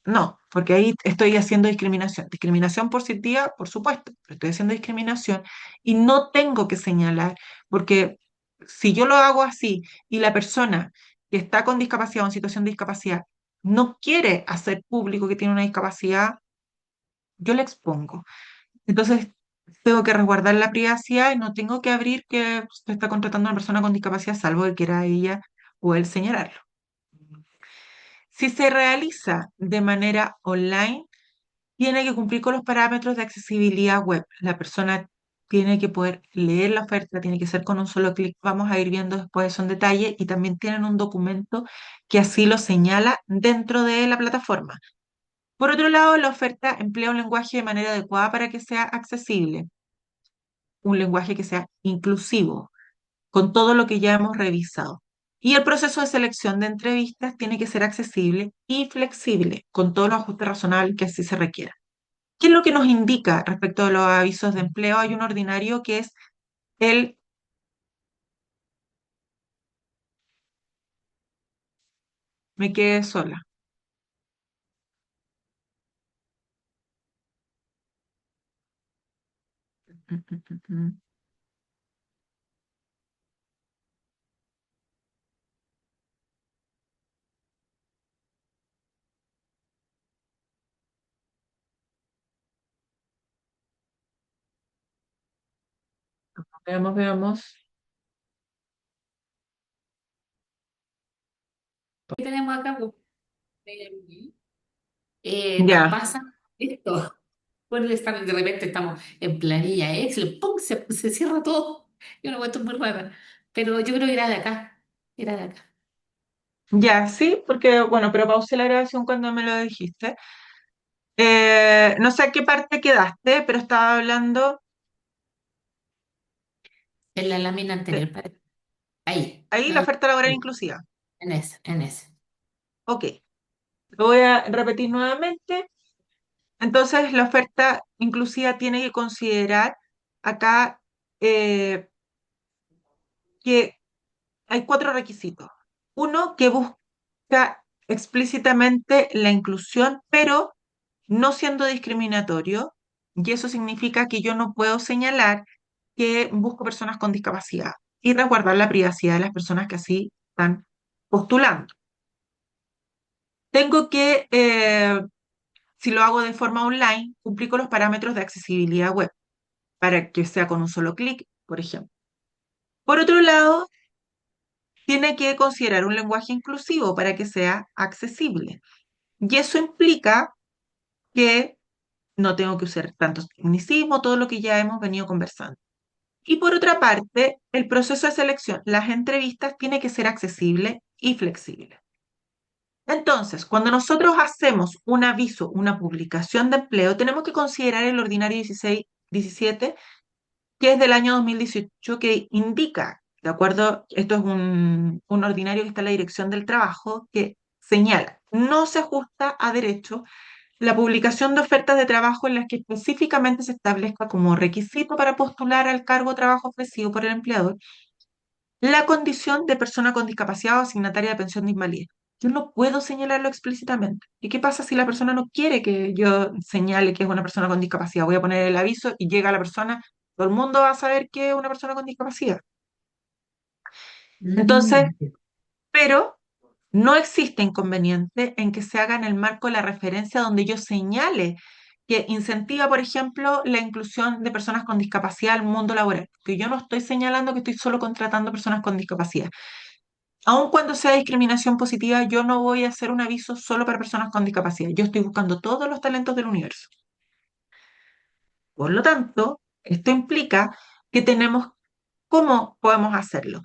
No, porque ahí estoy haciendo discriminación. Discriminación positiva, por supuesto, pero estoy haciendo discriminación y no tengo que señalar, porque si yo lo hago así y la persona que está con discapacidad o en situación de discapacidad no quiere hacer público que tiene una discapacidad, yo le expongo. Entonces, tengo que resguardar la privacidad y no tengo que abrir que se está contratando a una persona con discapacidad, salvo que quiera ella o él señalarlo. Si se realiza de manera online, tiene que cumplir con los parámetros de accesibilidad web. La persona tiene que poder leer la oferta, tiene que ser con un solo clic. Vamos a ir viendo después eso en detalle y también tienen un documento que así lo señala dentro de la plataforma. Por otro lado, la oferta emplea un lenguaje de manera adecuada para que sea accesible, un lenguaje que sea inclusivo, con todo lo que ya hemos revisado. Y el proceso de selección de entrevistas tiene que ser accesible y flexible, con todos los ajustes razonables que así se requiera. ¿Qué es lo que nos indica respecto a los avisos de empleo? Hay un ordinario que es el... Me quedé sola. Mm, mm, mm, mm. Veamos, veamos. ¿Qué tenemos acá? Pues, nos Ya, pasa esto. Bueno, de repente estamos en planilla Excel, ¡pum! Se cierra todo. Y una cuestión muy rara. Pero yo creo que era de acá. Era de acá. ya, sí, porque, bueno, pero pausé la grabación cuando me lo dijiste. No sé a qué parte quedaste, pero estaba hablando En la lámina de anterior, parece. Ahí. ahí la Ah, oferta laboral ahí. inclusiva. En ese, en ese. Ok, lo voy a repetir nuevamente. Entonces, la oferta inclusiva tiene que considerar acá eh, que hay 4 requisitos. Uno, que busca explícitamente la inclusión, pero no siendo discriminatorio, y eso significa que yo no puedo señalar que busco personas con discapacidad y resguardar la privacidad de las personas que así están postulando. Tengo que, si lo hago de forma online, cumplir con los parámetros de accesibilidad web para que sea con un solo clic, por ejemplo. Por otro lado, tiene que considerar un lenguaje inclusivo para que sea accesible. Y eso implica que no tengo que usar tantos tecnicismos, todo lo que ya hemos venido conversando. Y por otra parte, el proceso de selección, las entrevistas, tiene que ser accesible y flexible. Entonces, cuando nosotros hacemos un aviso, una publicación de empleo, tenemos que considerar el ordinario 1617, que es del año 2018, que indica, de acuerdo, esto es un ordinario que está en la Dirección del Trabajo, que señala, no se ajusta a derecho la publicación de ofertas de trabajo en las que específicamente se establezca como requisito para postular al cargo o trabajo ofrecido por el empleador la condición de persona con discapacidad o asignataria de pensión de invalidez. Yo no puedo señalarlo explícitamente. ¿Y qué pasa si la persona no quiere que yo señale que es una persona con discapacidad? Voy a poner el aviso y llega la persona, todo el mundo va a saber que es una persona con discapacidad. Entonces, Mm. pero no existe inconveniente en que se haga en el marco de la referencia donde yo señale que incentiva, por ejemplo, la inclusión de personas con discapacidad al mundo laboral. Que yo no estoy señalando que estoy solo contratando personas con discapacidad. Aun cuando sea discriminación positiva, yo no voy a hacer un aviso solo para personas con discapacidad. Yo estoy buscando todos los talentos del universo. Por lo tanto, esto implica que tenemos, ¿cómo podemos hacerlo?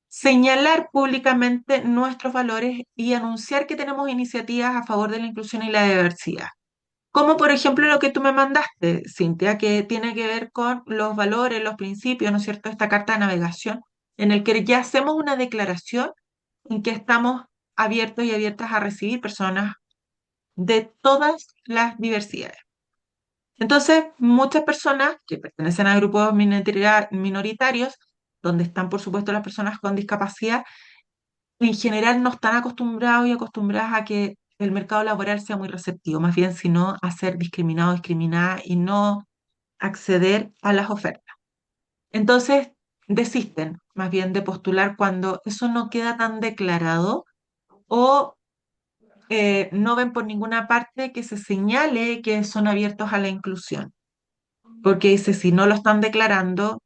Señalar públicamente nuestros valores y anunciar que tenemos iniciativas a favor de la inclusión y la diversidad. Como por ejemplo lo que tú me mandaste, Cintia, que tiene que ver con los valores, los principios, ¿no es cierto? Esta carta de navegación, en el que ya hacemos una declaración en que estamos abiertos y abiertas a recibir personas de todas las diversidades. Entonces, muchas personas que pertenecen a grupos minoritarios, donde están por supuesto las personas con discapacidad, en general no están acostumbrados y acostumbradas a que el mercado laboral sea muy receptivo, más bien sino a ser discriminado, discriminada y no acceder a las ofertas. Entonces, desisten más bien de postular cuando eso no queda tan declarado o no ven por ninguna parte que se señale que son abiertos a la inclusión, porque dice, si no lo están declarando,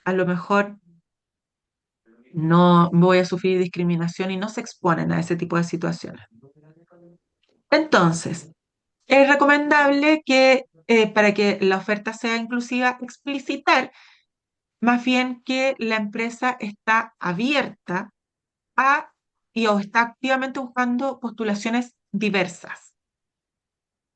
a lo mejor no voy a sufrir discriminación y no se exponen a ese tipo de situaciones. Entonces, es recomendable que para que la oferta sea inclusiva, explicitar más bien que la empresa está abierta a o está activamente buscando postulaciones diversas.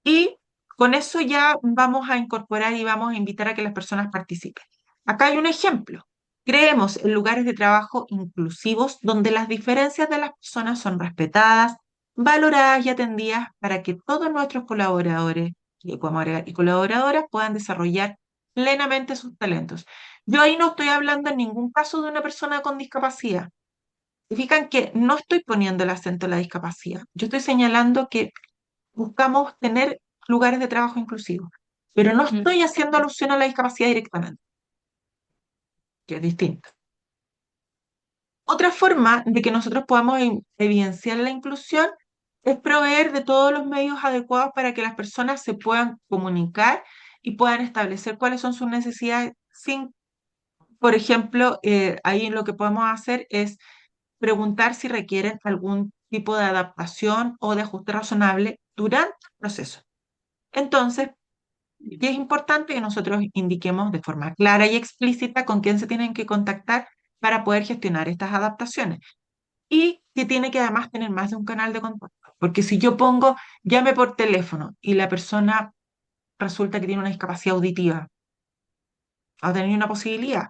Y con eso ya vamos a incorporar y vamos a invitar a que las personas participen. Acá hay un ejemplo. Creemos en lugares de trabajo inclusivos donde las diferencias de las personas son respetadas, valoradas y atendidas para que todos nuestros colaboradores, y podemos agregar, y colaboradoras puedan desarrollar plenamente sus talentos. Yo ahí no estoy hablando en ningún caso de una persona con discapacidad. Se fijan que no estoy poniendo el acento en la discapacidad. Yo estoy señalando que buscamos tener lugares de trabajo inclusivos, pero no Mm. estoy haciendo alusión a la discapacidad directamente, que es distinto. Otra forma de que nosotros podamos evidenciar la inclusión es proveer de todos los medios adecuados para que las personas se puedan comunicar y puedan establecer cuáles son sus necesidades sin por ejemplo, ahí lo que podemos hacer es preguntar si requieren algún tipo de adaptación o de ajuste razonable durante el proceso. Entonces, y es importante que nosotros indiquemos de forma clara y explícita con quién se tienen que contactar para poder gestionar estas adaptaciones. Y que tiene que además tener más de un canal de contacto. Porque si yo pongo llame por teléfono y la persona resulta que tiene una discapacidad auditiva, va a tener una posibilidad.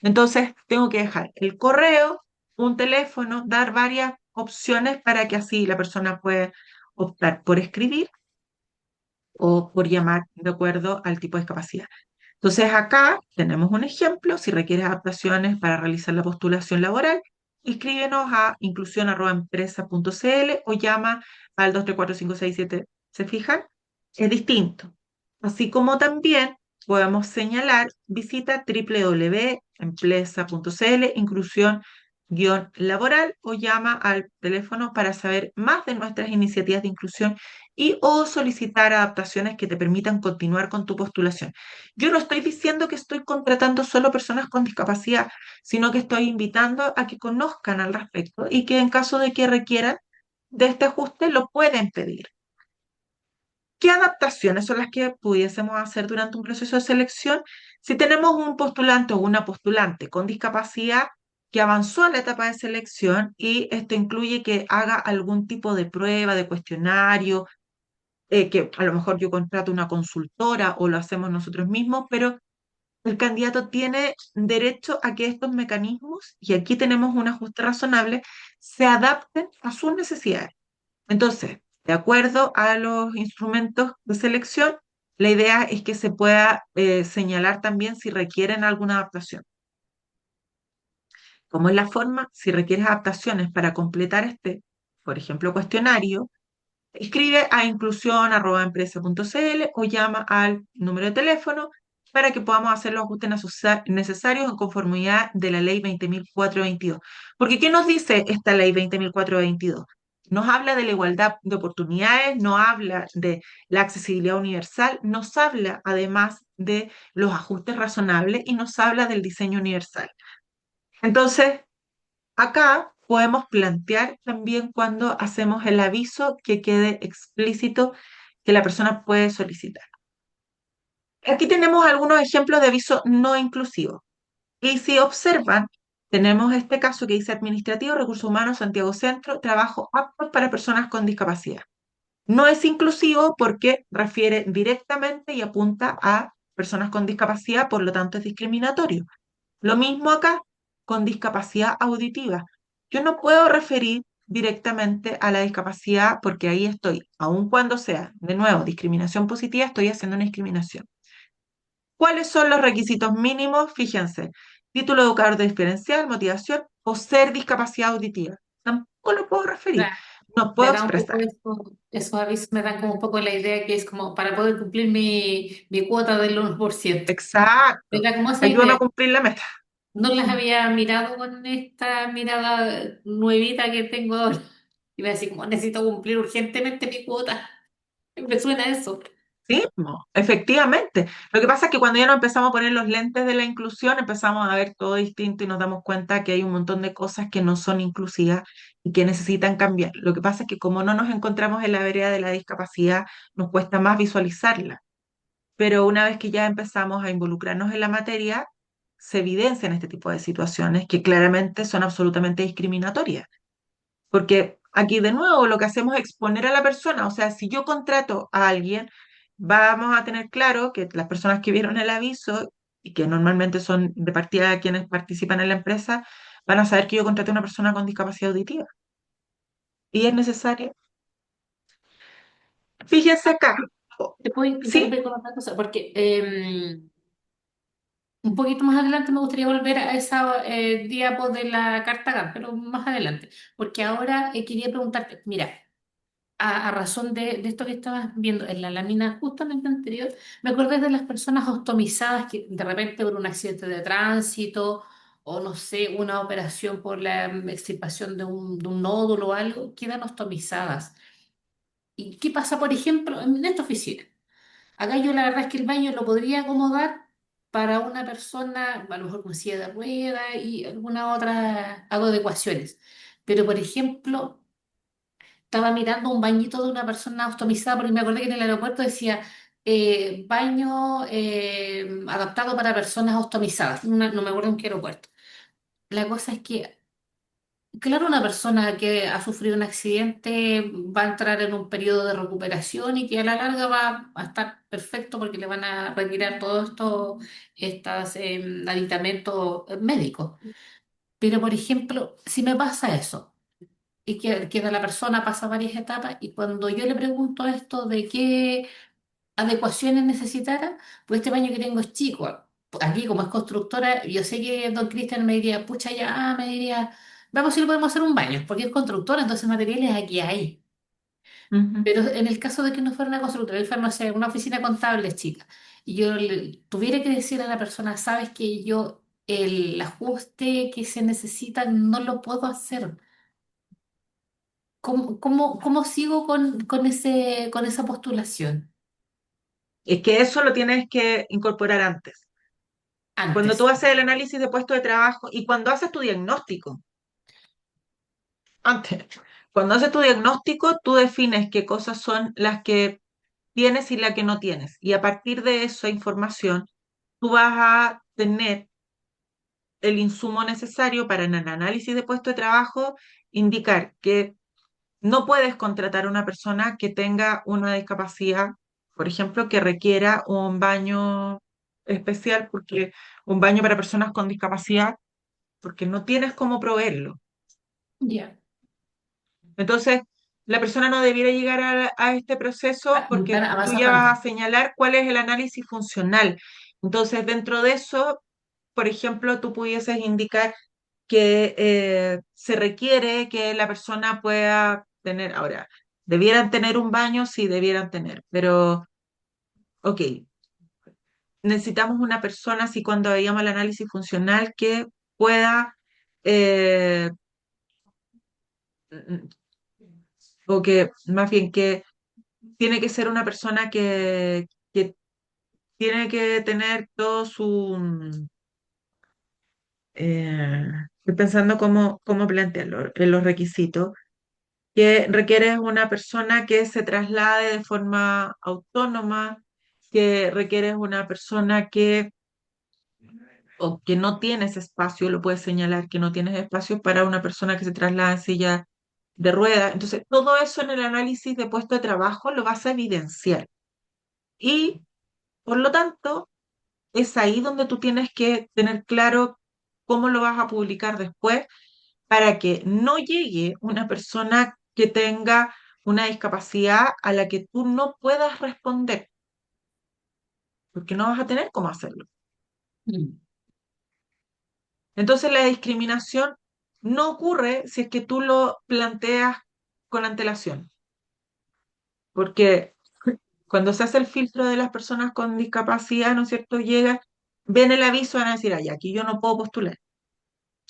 Entonces, tengo que dejar el correo, un teléfono, dar varias opciones para que así la persona pueda optar por escribir o por llamar de acuerdo al tipo de discapacidad. Entonces, acá tenemos un ejemplo. Si requieres adaptaciones para realizar la postulación laboral, escríbenos a inclusión@empresa.cl o llama al 234-567. ¿Se fijan? Es distinto. Así como también podemos señalar, visita www.empresa.cl, inclusión-laboral o llama al teléfono para saber más de nuestras iniciativas de inclusión y o solicitar adaptaciones que te permitan continuar con tu postulación. Yo no estoy diciendo que estoy contratando solo personas con discapacidad, sino que estoy invitando a que conozcan al respecto y que en caso de que requieran de este ajuste lo pueden pedir. ¿Qué adaptaciones son las que pudiésemos hacer durante un proceso de selección? Si tenemos un postulante o una postulante con discapacidad que avanzó a la etapa de selección y esto incluye que haga algún tipo de prueba, de cuestionario, que a lo mejor yo contrato una consultora o lo hacemos nosotros mismos, pero el candidato tiene derecho a que estos mecanismos, y aquí tenemos un ajuste razonable, se adapten a sus necesidades. Entonces, de acuerdo a los instrumentos de selección, la idea es que se pueda señalar también si requieren alguna adaptación. Como es la forma, si requieres adaptaciones para completar este, por ejemplo, cuestionario, escribe a inclusión@empresa.cl o llama al número de teléfono para que podamos hacer los ajustes necesarios en conformidad de la ley 20.422. Porque ¿qué nos dice esta ley 20.422? Nos habla de la igualdad de oportunidades, nos habla de la accesibilidad universal, nos habla además de los ajustes razonables y nos habla del diseño universal. Entonces, acá podemos plantear también cuando hacemos el aviso que quede explícito que la persona puede solicitar. Aquí tenemos algunos ejemplos de aviso no inclusivo. Y si observan, tenemos este caso que dice Administrativo, Recursos Humanos, Santiago Centro, trabajo apto para personas con discapacidad. No es inclusivo porque refiere directamente y apunta a personas con discapacidad, por lo tanto es discriminatorio. Lo mismo acá, con discapacidad auditiva. Yo no puedo referir directamente a la discapacidad porque ahí estoy, aun cuando sea, de nuevo, discriminación positiva, estoy haciendo una discriminación. ¿Cuáles son los requisitos mínimos? Fíjense, título de educador diferencial, motivación o ser discapacidad auditiva. Tampoco lo puedo referir, Claro, no me puedo da un poco expresar. esos avisos me dan como un poco la idea que es como para poder cumplir mi cuota del 1%. Me Exacto, da como esa ayúdame idea. a cumplir la meta. No las había mirado con esta mirada nuevita que tengo ahora. Y me decía como necesito cumplir urgentemente mi cuota. Me suena eso. Sí, efectivamente. Lo que pasa es que cuando ya nos empezamos a poner los lentes de la inclusión, empezamos a ver todo distinto y nos damos cuenta que hay un montón de cosas que no son inclusivas y que necesitan cambiar. Lo que pasa es que como no nos encontramos en la vereda de la discapacidad, nos cuesta más visualizarla. Pero una vez que ya empezamos a involucrarnos en la materia, se evidencian este tipo de situaciones que claramente son absolutamente discriminatorias. Porque aquí de nuevo lo que hacemos es exponer a la persona. O sea, si yo contrato a alguien, vamos a tener claro que las personas que vieron el aviso y que normalmente son de partida quienes participan en la empresa, van a saber que yo contraté a una persona con discapacidad auditiva. Y es necesario. Fíjense acá. Te puedo ¿Sí? interrumpir con otra cosa, porque un poquito más adelante me gustaría volver a esa diapo de la carta GAN, pero más adelante, porque ahora quería preguntarte, mira, a razón de esto que estabas viendo en la lámina justamente anterior, me acordé de las personas ostomizadas que de repente por un accidente de tránsito o no sé, una operación por la extirpación de un nódulo o algo, quedan ostomizadas. ¿Y qué pasa, por ejemplo, en esta oficina? Acá yo la verdad es que el baño lo podría acomodar para una persona, a lo mejor con silla de rueda y alguna otra, hago adecuaciones. Pero, por ejemplo, estaba mirando un bañito de una persona ostomizada porque me acordé que en el aeropuerto decía baño adaptado para personas ostomizadas. No me acuerdo en qué aeropuerto. La cosa es que, claro, una persona que ha sufrido un accidente va a entrar en un periodo de recuperación y que a la larga va a estar perfecto porque le van a retirar todos estos aditamentos médicos. Pero, por ejemplo, si me pasa eso y que la persona pasa varias etapas y cuando yo le pregunto esto de qué adecuaciones necesitara, pues este baño que tengo es chico. Aquí, como es constructora, yo sé que don Cristian me diría, pucha, ya, me diría, vamos si le podemos hacer un baño, porque es constructora, entonces materiales aquí hay. Ujú. Pero en el caso de que no fuera una constructora, él fuera, no sé, una oficina contable chica, y yo le tuviera que decir a la persona, sabes que yo el ajuste que se necesita no lo puedo hacer. ¿Cómo sigo con esa postulación? Es que eso lo tienes que incorporar antes. Cuando tú Antes. haces el análisis de puesto de trabajo y cuando haces tu diagnóstico, antes, cuando haces tu diagnóstico, tú defines qué cosas son las que tienes y las que no tienes. Y a partir de esa información, tú vas a tener el insumo necesario para en el análisis de puesto de trabajo indicar que no puedes contratar a una persona que tenga una discapacidad, por ejemplo, que requiera un baño especial, porque un baño para personas con discapacidad, porque no tienes cómo proveerlo. Ya. Entonces, la persona no debiera llegar a este proceso porque A tú más ya vas a adelante. señalar cuál es el análisis funcional. Entonces, dentro de eso, por ejemplo, tú pudieses indicar que se requiere que la persona pueda tener, ahora, debieran tener un baño, sí, debieran tener, pero, ok, necesitamos una persona, así cuando veíamos el análisis funcional, que pueda, eh, o que más bien que tiene que ser una persona que tiene que tener todo su... estoy pensando cómo plantearlo, en los requisitos, que requiere una persona que se traslade de forma autónoma, que requiere una persona que, o que no tienes espacio, lo puedes señalar, que no tienes espacio para una persona que se traslada en silla de ruedas. Entonces, todo eso en el análisis de puesto de trabajo lo vas a evidenciar. Y, por lo tanto, es ahí donde tú tienes que tener claro cómo lo vas a publicar después para que no llegue una persona que tenga una discapacidad a la que tú no puedas responder, porque no vas a tener cómo hacerlo. Mm. Entonces la discriminación no ocurre si es que tú lo planteas con antelación, porque cuando se hace el filtro de las personas con discapacidad, ¿no es cierto? Llega, ven el aviso, van a decir, ay, aquí yo no puedo postular,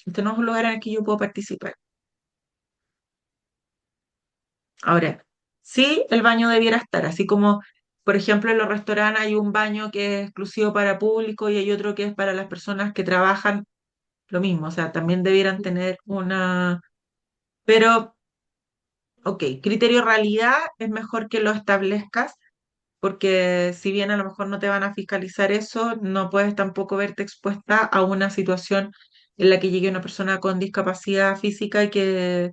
este no es un lugar en el que yo puedo participar. Ahora, sí, el baño debiera estar, así como, por ejemplo, en los restaurantes hay un baño que es exclusivo para público y hay otro que es para las personas que trabajan, lo mismo, o sea, también debieran tener una... Pero, ok, criterio realidad es mejor que lo establezcas, porque si bien a lo mejor no te van a fiscalizar eso, no puedes tampoco verte expuesta a una situación en la que llegue una persona con discapacidad física y que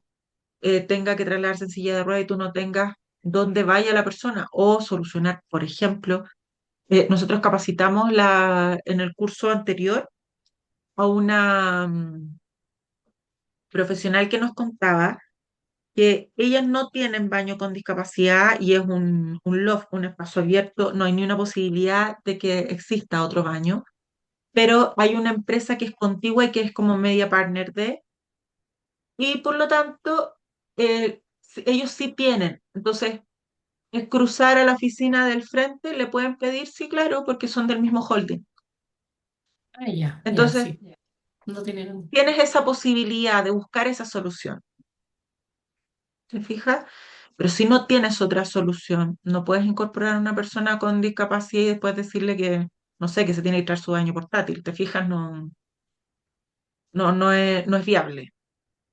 tenga que trasladarse en silla de ruedas y tú no tengas dónde vaya la persona o solucionar, por ejemplo, nosotros capacitamos en el curso anterior a una profesional que nos contaba que ellas no tienen baño con discapacidad y es un loft, un espacio abierto, no hay ni una posibilidad de que exista otro baño, pero hay una empresa que es contigua y que es como media partner y por lo tanto, ellos sí tienen. Entonces, es cruzar a la oficina del frente, le pueden pedir, sí, claro, porque son del mismo holding. Ah, ya, ya, Entonces, sí. No tienen. tienes esa posibilidad de buscar esa solución, ¿te fijas? Pero si no tienes otra solución, no puedes incorporar a una persona con discapacidad y después decirle que no sé, que se tiene que traer su baño portátil, ¿te fijas? No es viable.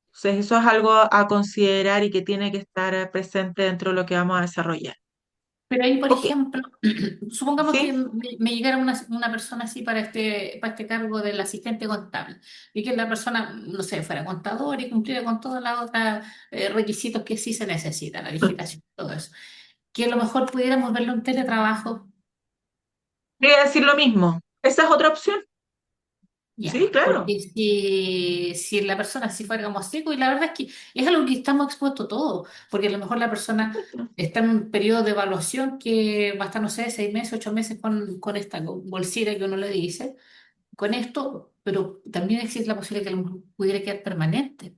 Entonces, eso es algo a considerar y que tiene que estar presente dentro de lo que vamos a desarrollar. Pero ahí, por Ok, ejemplo, supongamos que ¿sí? me llegara una persona así para este cargo del asistente contable y que la persona, no sé, fuera contador y cumpliera con todos los otros requisitos que sí se necesitan, la digitación, todo eso. Que a lo mejor pudiéramos verlo en teletrabajo. Voy a decir lo mismo. Esa es otra opción. Sí, Ya, claro. porque si la persona si fuera como seco, y la verdad es que es algo que estamos expuestos todos, porque a lo mejor la persona está en un periodo de evaluación que va a estar, no sé, 6 meses, 8 meses con esta bolsita que uno le dice, con esto, pero también existe la posibilidad que a lo mejor pudiera quedar permanente.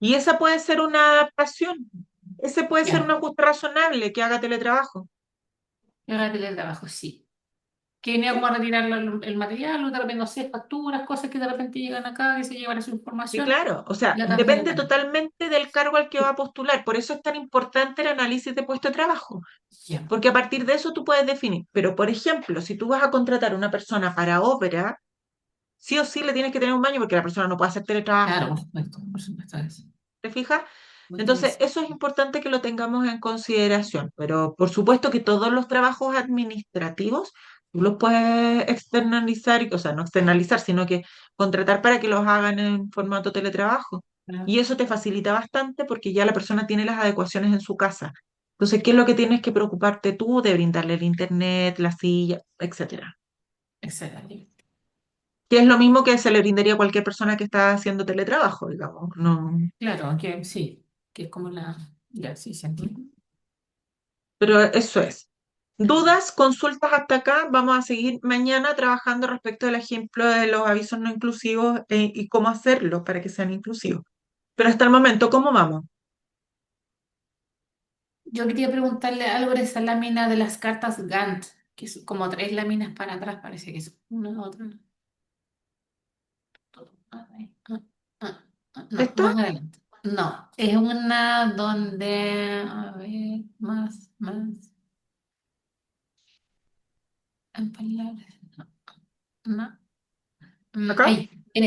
Y esa puede ser una adaptación. Ese puede ser un Ya, ajuste razonable que haga teletrabajo. el teletrabajo, sí. Que venía como a retirar el material, o de repente, no sé, facturas, cosas que de repente llegan acá, que se llevan esa Sí, información, claro. O sea, la transfieren depende acá. totalmente del cargo al que va a postular. Por eso es tan importante el análisis de puesto de trabajo. Ya, Porque a partir de eso tú puedes definir. Pero, por ejemplo, si tú vas a contratar a una persona para obra, sí o sí le tienes que tener un baño porque la persona no puede hacer claro, teletrabajo. por supuesto, eso. ¿Te fijas? Porque Entonces, eso es importante que lo tengamos en consideración, pero por supuesto que todos los trabajos administrativos tú los puedes externalizar, o sea, no externalizar, sino que contratar para que los hagan en formato teletrabajo. Y eso te facilita bastante porque ya la persona tiene las adecuaciones en su casa. Entonces, ¿qué es lo que tienes que preocuparte tú de brindarle el internet, la silla, etcétera? excelente. Que es lo mismo que se le brindaría a cualquier persona que está haciendo teletrabajo, digamos. No. Claro, que sí, que es como la... Ya, sí, se entiende. Pero eso es. Dudas, consultas hasta acá. Vamos a seguir mañana trabajando respecto del ejemplo de los avisos no inclusivos y cómo hacerlo para que sean inclusivos. Pero hasta el momento, ¿cómo vamos? Yo quería preguntarle algo de esa lámina de las cartas Gantt, que es como 3 láminas para atrás, parece que es una, otra, todo. No, ¿Esta? más adelante. No, es una donde, a ver, más, en palabras, no. ¿Acá? Ahí, en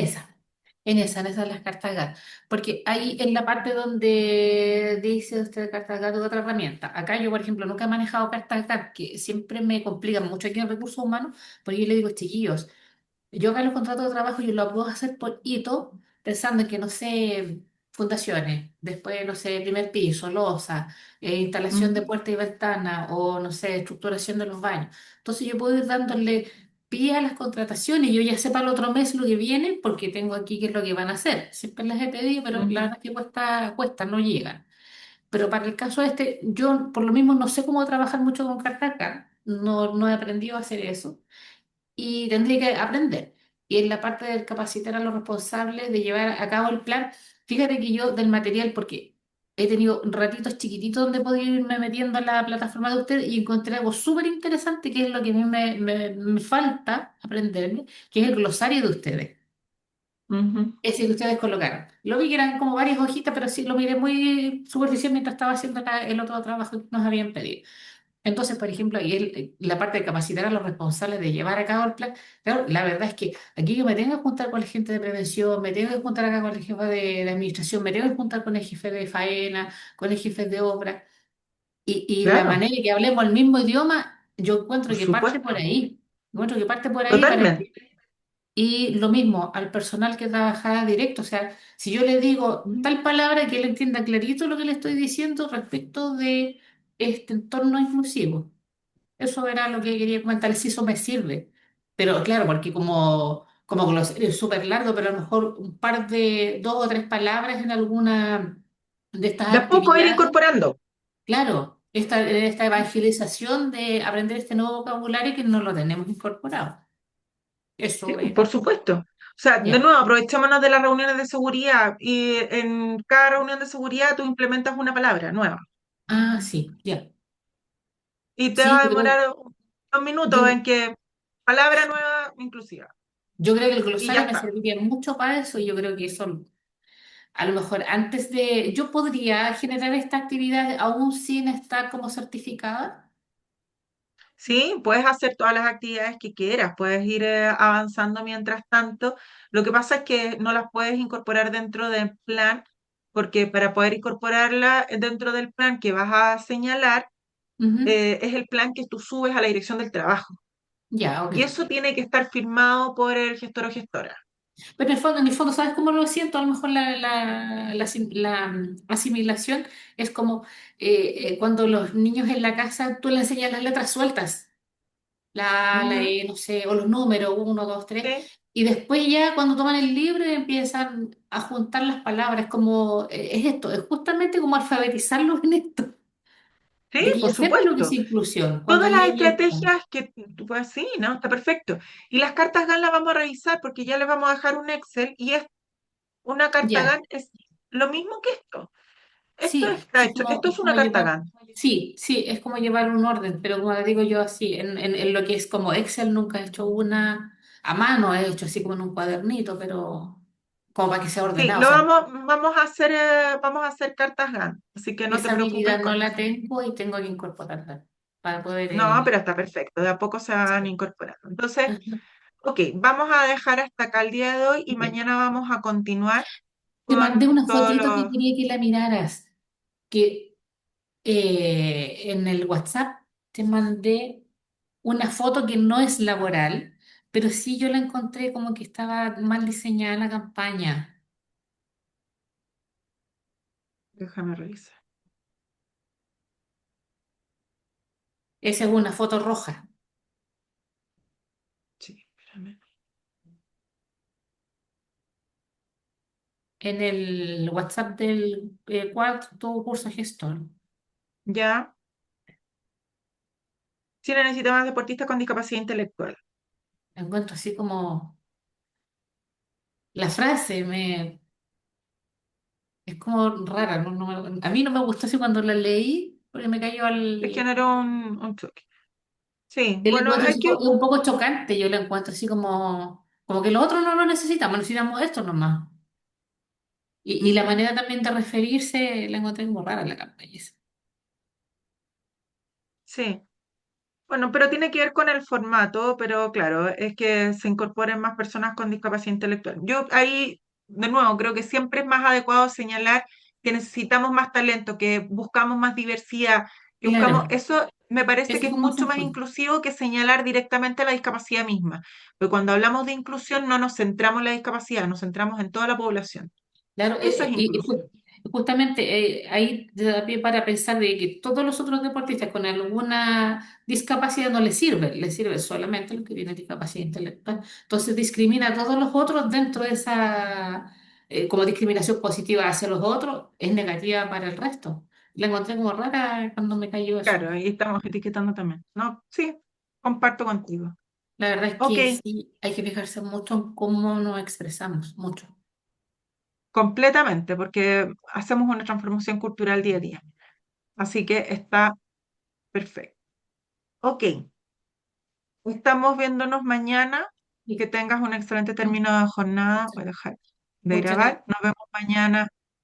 esa de las cartas GAT. Porque ahí en la parte donde dice usted cartas GAT u otra herramienta. Acá yo, por ejemplo, nunca he manejado cartas GAT, que siempre me complican mucho aquí en recursos humanos, porque yo le digo, chiquillos, yo acá los contratos de trabajo yo lo puedo hacer por hito, pensando en que, no sé, fundaciones, después, no sé, primer piso, losa, instalación de Ujú, puertas y ventanas, o, no sé, estructuración de los baños. Entonces yo puedo ir dándole pie a las contrataciones, yo ya sé para el otro mes lo que viene, porque tengo aquí qué es lo que van a hacer. Siempre las he pedido, pero la ujú, verdad es que cuesta, no llegan. Pero para el caso este, yo por lo mismo no sé cómo trabajar mucho con cartas acá, no he aprendido a hacer eso y tendría que aprender. Y en la parte del capacitar a los responsables de llevar a cabo el plan, fíjate que yo del material, porque he tenido ratitos chiquititos donde he podido irme metiendo en la plataforma de ustedes y encontré algo súper interesante que es lo que a mí me falta aprenderme, que es el glosario de ustedes. ujú. Ese que ustedes colocaron. Lo vi que eran como varias hojitas, pero sí lo miré muy superficial mientras estaba haciendo el otro trabajo que nos habían pedido. Entonces, por ejemplo, ahí la parte de capacitar a los responsables de llevar a cabo el plan, claro, la verdad es que aquí yo me tengo que juntar con la gente de prevención, me tengo que juntar acá con el jefe de administración, me tengo que juntar con el jefe de faena, con el jefe de obra, y la Claro, manera de que hablemos el mismo idioma, yo encuentro por que parte por supuesto. ahí. Encuentro que parte por ahí para Totalmente. y lo mismo al personal que trabaja directo, o sea, si yo le digo tal palabra que él entienda clarito lo que le estoy diciendo respecto de este entorno inclusivo. Eso era lo que quería comentar, si eso me sirve. Pero claro, porque como glosario es súper largo, pero a lo mejor un par de 2 o 3 palabras en alguna de estas De a poco ir actividades, incorporando. claro, esta evangelización de aprender este nuevo vocabulario que no lo tenemos incorporado. Sí, Eso por era. supuesto. O sea, de Ya. nuevo, aprovechémonos de las reuniones de seguridad y en cada reunión de seguridad tú implementas una palabra nueva Ah, sí, ya. y te Sí, va a demorar unos minutos yo, en que palabra nueva inclusiva. yo creo que el Y ya glosario me está. serviría mucho para eso y yo creo que eso, a lo mejor antes de, yo podría generar esta actividad aún sin estar como certificada. Sí, puedes hacer todas las actividades que quieras, puedes ir avanzando mientras tanto. Lo que pasa es que no las puedes incorporar dentro del plan, porque para poder incorporarla dentro del plan que vas a señalar, Ujú. es el plan que tú subes a la dirección del trabajo. Ya, ok. Y eso tiene que estar firmado por el gestor o gestora. Pero en el fondo, ¿sabes cómo lo siento? A lo mejor asimilación es como cuando los niños en la casa tú le enseñas las letras sueltas, la Ujú. E, no sé, o los números, uno, dos, tres, Sí, y después ya cuando toman el libro empiezan a juntar las palabras, como es esto, es justamente como alfabetizarlos en esto. sí, De que por ya sepan lo que es supuesto. inclusión, cuando Todas las lleguen al plan. estrategias que tú puedas, sí, ¿no? Está perfecto. Y las cartas GAN las vamos a revisar porque ya les vamos a dejar un Excel y es una carta Ya. GAN es lo mismo que esto. Esto Sí, está sí, hecho, esto es es como una carta llevar, GAN. sí, sí, es como llevar un orden, pero como le digo yo así, en lo que es como Excel nunca he hecho una a mano, he hecho así como en un cuadernito, pero como para que sea Sí, ordenado, o lo sea, vamos a hacer cartas GAN, así que no te esa preocupes habilidad no con la eso. tengo y tengo que incorporarla para poder... No, pero está perfecto, de a poco se van incorporando. Entonces, Ajá. ok, vamos a dejar hasta acá el día de hoy y Ya. mañana vamos a continuar Te mandé con una todos fotito que los... quería que la miraras, que en el WhatsApp te mandé una foto que no es laboral, pero sí yo la encontré como que estaba mal diseñada la campaña. Déjame revisar. Esa es una foto roja. Sí, espérame. En el WhatsApp del cuarto curso gestor. Ya. Chile necesita más deportistas con discapacidad intelectual. La encuentro así como la frase es como rara. A mí no me gustó así cuando la leí porque me cayó Le al... generó un choque. Sí, El bueno, encuentro hay así que... es un poco chocante, yo la encuentro así como que lo otro no lo necesitamos, necesitamos esto nomás. Y la Ujú. manera también de referirse la encontré como rara la campaña esa. Sí. Bueno, pero tiene que ver con el formato, pero claro, es que se incorporen más personas con discapacidad intelectual. Yo ahí, de nuevo, creo que siempre es más adecuado señalar que necesitamos más talento, que buscamos más diversidad, que buscamos, Claro, eso me parece ese que es es como mucho su más enfoque. inclusivo que señalar directamente la discapacidad misma. Porque cuando hablamos de inclusión no nos centramos en la discapacidad, nos centramos en toda la población. Claro, Eso es inclusión. justamente ahí te da pie para pensar de que todos los otros deportistas con alguna discapacidad no les sirve solamente los que tienen discapacidad intelectual. Entonces discrimina a todos los otros dentro de esa, como discriminación positiva hacia los otros, es negativa para el resto. La encontré como rara cuando me cayó eso. Claro, ahí estamos etiquetando también. No, sí, comparto contigo. La verdad es Ok, que sí, hay que fijarse mucho en cómo nos expresamos, mucho. completamente, porque hacemos una transformación cultural día a día. Así que está perfecto. Ok, estamos viéndonos mañana. Que Sí. tengas un excelente término de jornada. Voy a dejar de Muchas gracias. grabar. Nos vemos mañana